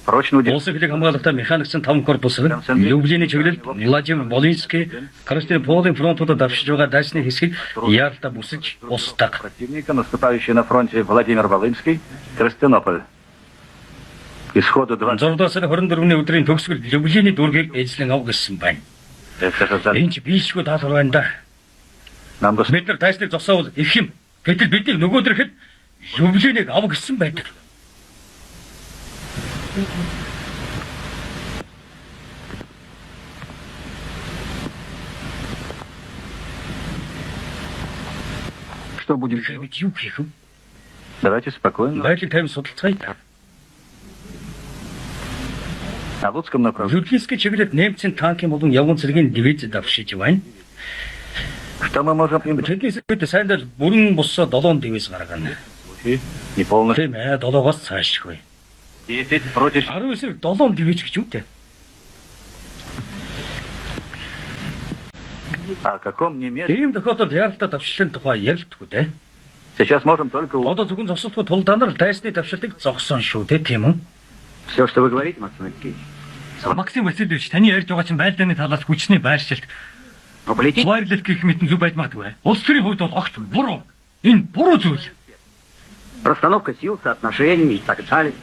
прочно удержать.
Улсын хэлийг хамгаалагтай механиксэн 5 корпус нь Люблиний чиглэлд Владимир Волинский, Краснополийн фронтуудад давшиж байгаа дайсны хэсгийг яаралтай бүсэж устгах.
Противника, наступающий на фронте Владимир Волынский, Крестьянополь. К исходу 20...
6 сарын 24-ний өдрийн төгсгөл Люблиний дүүргийг эзлэн ав гэсэн байна.
Это же за...
Энэ ч биелшгүй даалгавар байна да.
Нам бы...
Бид нар тайсныг зогсоовол их юм. Гэтэл бидний нөгөөдрөхэд Люблинийг ав гэсэн байдаг.
Что будем делать?
Бид юу хийх вэ?
Давайте спокойно.
Байдлыг тайван судалцгаая.
На Луцком направлении.
Люблинский чиглэлд немцийн танкын болон явган цэргийн дивиз давшиж байна.
Что мы можем им...
Тэднээс бид сайндаа бүрэн босоо 7 дивиз гаргана.
Не полностью.
Тийм ээ 7-оос цаашгүй.
10 против...
19-ийг 7 дивиз гэж үүтэй.
О каком немецком?
Тийм тохиолдолд яаралтай давшлын тухай ярилдаггүй дээ.
Сейчас можем только...
Одоо зөвхөн зогсолтгүй тул данар дайсны давшилтыг зогсон шүү дээ тийм үү?
Все, что вы говорите, Максим Алексеевич.
Максим Васильевич таны ярьж байгаа чинь байлдааны талаас хүчний байршилт
Но политически...
хуваарлалт гэх мэт зүг байж магадгүй. Улс төрийн хувьд бол огт буруу. Энэ буруу зүйл.
Расстановка сил, соотношений и так далее.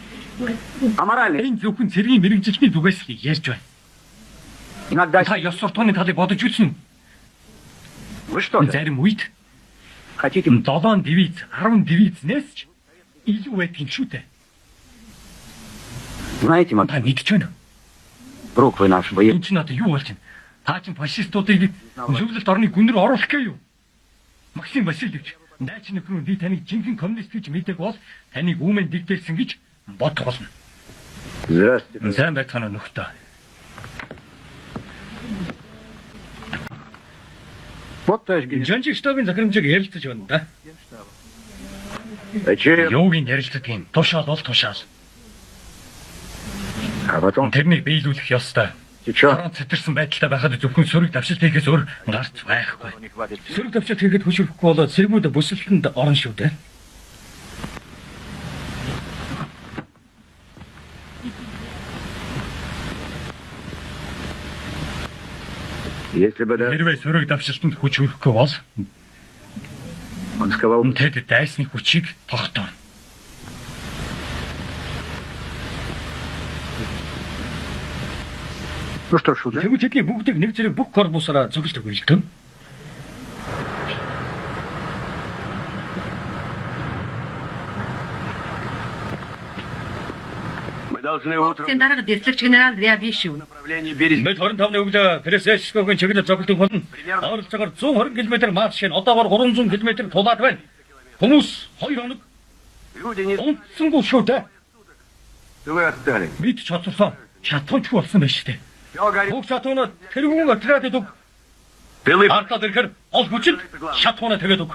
А моральный...
Энэ зөвхөн цэргийн мэрэгжилтний зүгээс л ярьж байна.
Иногда...
Та ёс суртахууны талыг бодож үзсэн үү?
Вы что же,
Зарим үед
хотите...
7 дивиз, 10 дивизнээс ч илүү байдгийн шүү дээ.
Знаете,
Та мэдж байна.
друг вы наш боец.
Энэ ч надад юу болж байна? Та чинь фашистуудыг зөвлөлт орны гүнээр оруулах гээ юу? Максим Васильевич, найч нөхрөө би таныг жинхэнэ коммунист гэж мэддэг бол таныг үүмэн дэгдэрсэн гэж бодох болно.
Здравствуйте.
Сайн байцгаана нөхдөө.
Вот, товарищ генерал.
Жанжиг штабын захирамжийг ярилцаж байна да.
Зачем?
Юуг нь ярилцдаг юм? Тушаал бол тушаал.
А потом...
Тэрнийг биелүүлэх ёстой.
Сейчас...
Орон цэцэрсэн байдалтай байхад зөвхөн сөрөг давшилт хийхээс өөр гарц байхгүй.
Не хватит.
Сөрөг давшилт хийхэд хөшөрөхгүй болоод цэргүүд бүсэлтэнд орно шүү дээ.
Если бы да,
Хэрвээ сөрөг давшилтанд хүч өрөхгүй бол
он сковал...
тэд дайсны хүчийг тогтооно.
Ну что ж, уже.
Тэгвэл тэдний бүгдийг нэг зэрэг бүх корпусаараа зөвлөлт өгүүлдэг.
Мы должны утром...
Цэн дарга дэслэгч генерал Рябишев.
Направление берег...
Бид 25-ны өглөө Пресэшскогийн чиглэл зоглолтын болон ойролцоогоор 120 км марш шин одоогоор 300 км тулаад байна. Хүмүүс 2 хоног
Люди не...
унтсангүй шүү дээ.
Вы отстали.
Бид чадварсан шатуучгүй болсон байж тээ.
Все горит.
Бүх шатуунаа тэрүүн отряд идэг.
Тылы...
Артаад ирэхээр ол хүчинд шатуунаа тэгээд өг.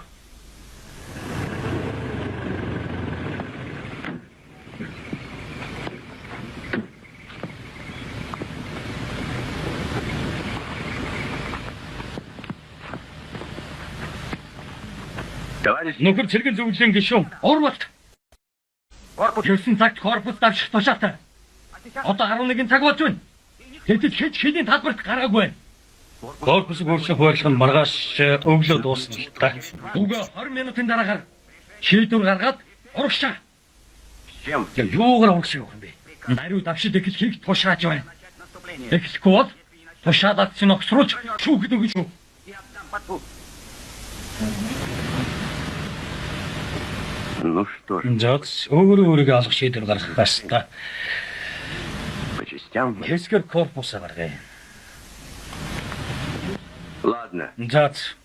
Товарищ...
Нөхөр цэргийн зөвлөлийн гишүүн Урвалт
Корпус.
9 цагт корпус давших тушаатай. Одоо 11 цаг болж байна. Тэд хэд хэлийн талбарт гараагүй байна. Корпусыг өөрчлөх хуваарлах нь маргааш өглөө дуусна л та. Үгүй 20 минутын дараагаар шийдвэр гаргаад урагшаа.
Чем?
Юугаар урагшаа явах юм бэ? Нариу давшид эхлэхийг тушааж байна. Эхлэхгүй бол тушаадад чинь огсруулж шүүхэд өгч шүү.
Ну что ж,
Зоц өөрөөрөө алах шийдвэр гаргах баста.
по частям...
Хэсгэр корпусаа гаргая.
Ладно.
Зоц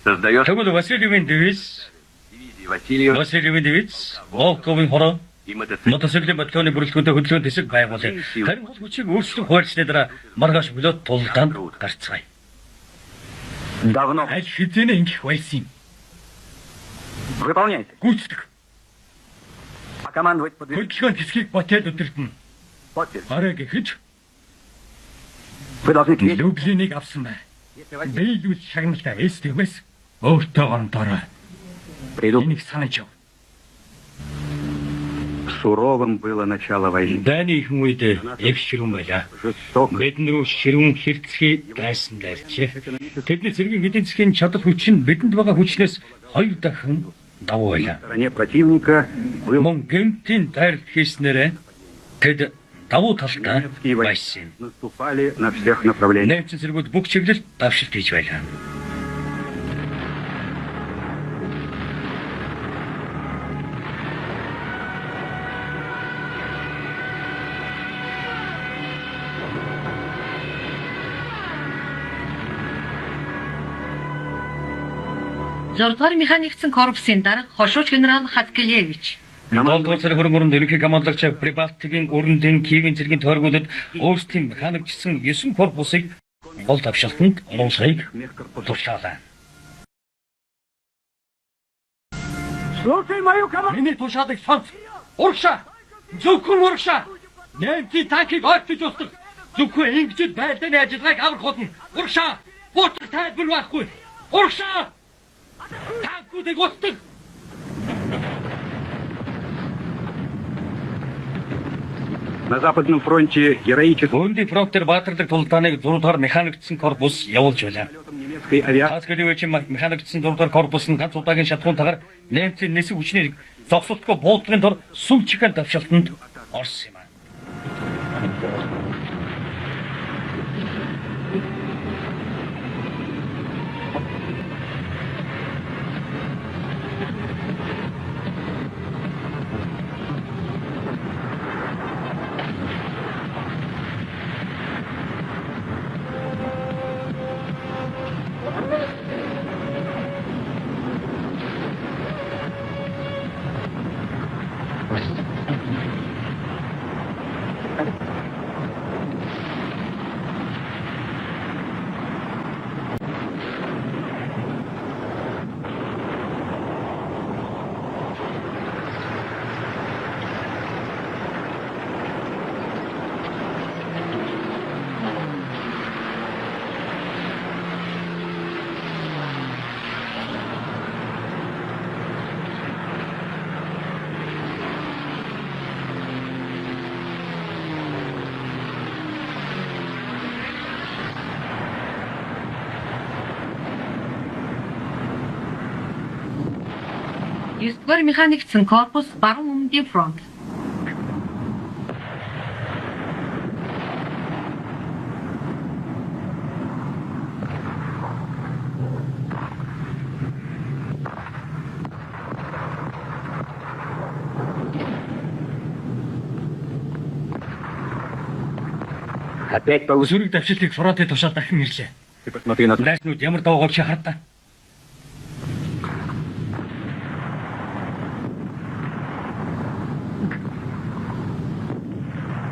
Создаешь
тэгвэл Васильевын дивиз,
дивизии Васильева
Васильевын дивиз, Волковын хороо,
и мотоцикл.
мотоциклийн батальоны бүрэлдэхүүнтэй хөдөлгөөн тэсэг байгуулъя. Харин хол хүчийг өөрчлөн хуваарлсны дараа маргааш болоод тулдаанд гарцгаая.
Давно.
Аль хэзээ ингэх байсан юм.
Выполняйте.
Гүйцэтгэх.
А командовать подвиг.
Хөдөлгөөн тэсгийг ботед өдөртөн.
Подпись.
Арай гэхэд
Вы должны к вечеру.
Люблинийг авсан бай.
Если возьмете,
Бэйлүүл шагналтай эстэмэс өөртөө гонтороо.
приду.
Энийг санаж яв.
Суровым было начало войны.
Дайны их үед их ширүүн байлаа.
Жесток.
Бид нөө ширүүн хэрцгий гайсан дайрчээ. Тэдний цэргийн эдийн засгийн чадал хүч нь бидэнд байгаа хүчнээс 2 дахин давуу байлаа.
В стороне противника был
Мөн гэмтийн дайрт хийснээрээ Тэд давуу талдаа
Немецкие войска
байсан.
наступали на всех направлениях.
Немцийн зэргүүд бүх чиглэлд давшилт хийж байлаа.
Зурдгаар механикцэн корпусын дарга хошууч генерал Хаткелевич.
Долдугаар сарын хөрөнгөнд ерөнхий командлагч Прибалтикийн өрөндийн Киевийн цэргийн тойргуудад өөрсдийн механикчсан 9 корпусыг гол давшилтанд оруулахыг тушаалаа.
Слушай мою команду!
Миний тушаалыг сонс. Урагшаа! Зөвхөн урагшаа! Немцийн танкийг ойртож устгах. Зөвхөн ингэж байлдааны ажиллагааг аврах болно. Урагшаа! Буцах тайлбар байхгүй. Урагшаа! Танкуудыг устгах.
На Западном фронте героическим
Өнди фронтер баатарлаг тулдааныг 6 дугаар механикчсан корпус явуулж байлаа.
немецкой авиации
Хаскелевичийн механикчсан 6 дугаар корпус нь ганц удаагийн шатхуунтайгаар Немцийн нисэх хүчнийг зогсолтгүй буудлагын дор сүм чихэн давшилтанд орсон юм аа.
Есдүгээр механикцэн корпус баруун өмнөдийн фронт.
опять получил.
Сүрэг давшилтыг фронтын тушаал дахин ирлээ.
Ты посмотри на
Найснууд ямар даваа голч хардаа.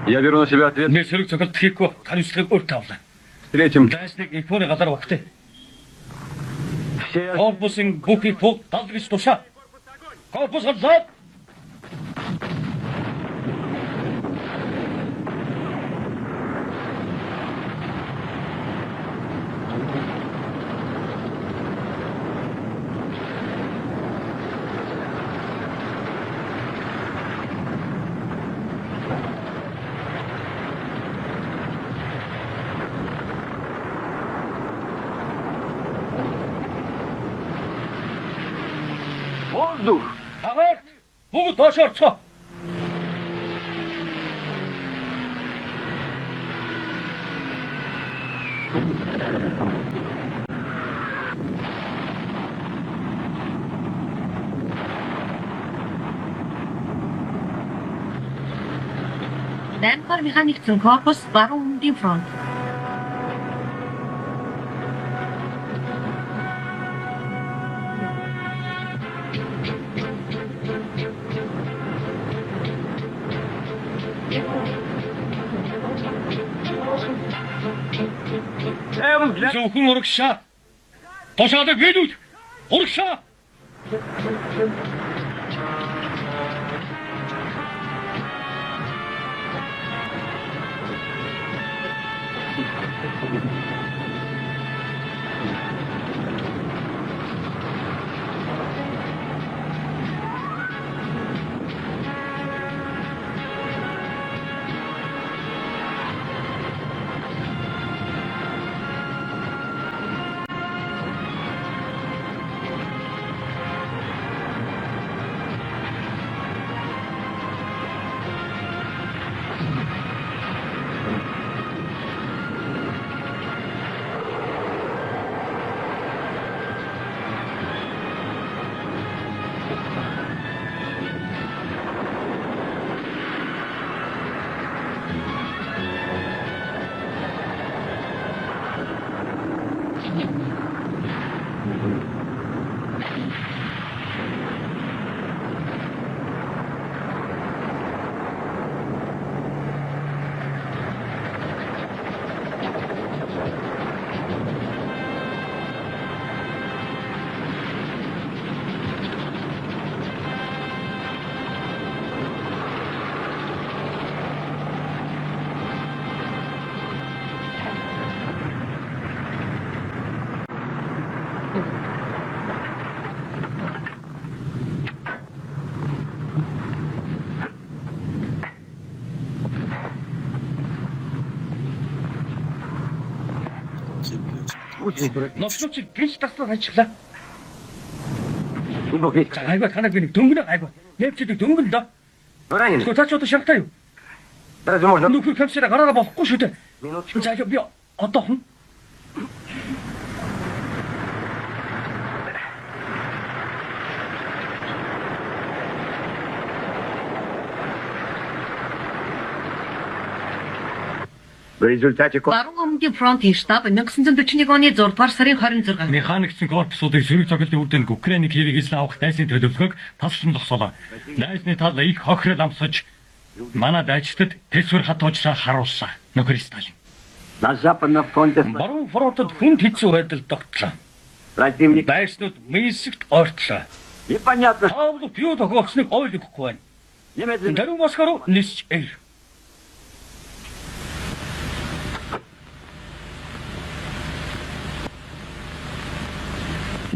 Я беру на себя ответ.
Нэ сүрэг цогцолт хийхгүй хариуцлагыг өөртөө авлаа.
Встретим
Найсныг Японы газар багтаа.
все.
Корпусын бүхий фуг дал гэж тушаа. Корпус галзаа.
Воздух!
Агаар бүгд доош орцгоо.
Даймхар механикцэн корпус баруун өмнөдийн фронт.
Зөвхөн урагшаа. Тушаалыг хэлүүл. Урагшаа. Ночлооч гинж таслаад ажиллаа.
Не бог весь.
За айгаа танаг би нэг дөнгөнө айгаа. Нэмчдэг дөнгөн да.
Ранен.
Тэгвэл цааш одоо шагтаа юу?
Разве можно?
Нөхөр камсараа гараараа болохгүй шүү дээ.
Минуточку.
За би одоо хүн
В результате...
Баруун өмнөдийн фронтын штаб 1941 оны 6 дугаар сарын 26.
Механикчсан корпусуудыг сөрөг цогцолтын үрдэнд Украинийг хэвийгээс авах дайсны төлөвлөгөөг таслан зогсоолоо. Дайсны тал их хохирол амсаж манай дайчдад тэсвэр хатуужлаа харуулсан. Нөхөр Сталин.
На Западном фронте
баруун фронтод хүн хэцүү байдал тогтлоо.
противник...
Дайснууд мисэгт ортлоо.
Непонятно.
Пауло Пио тохиолсныг ойлгохгүй байна.
Немедленно...
Даруй Москва руу нисч ир.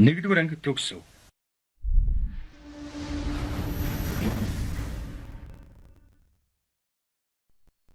Нэгдүгээр анги төгсөв.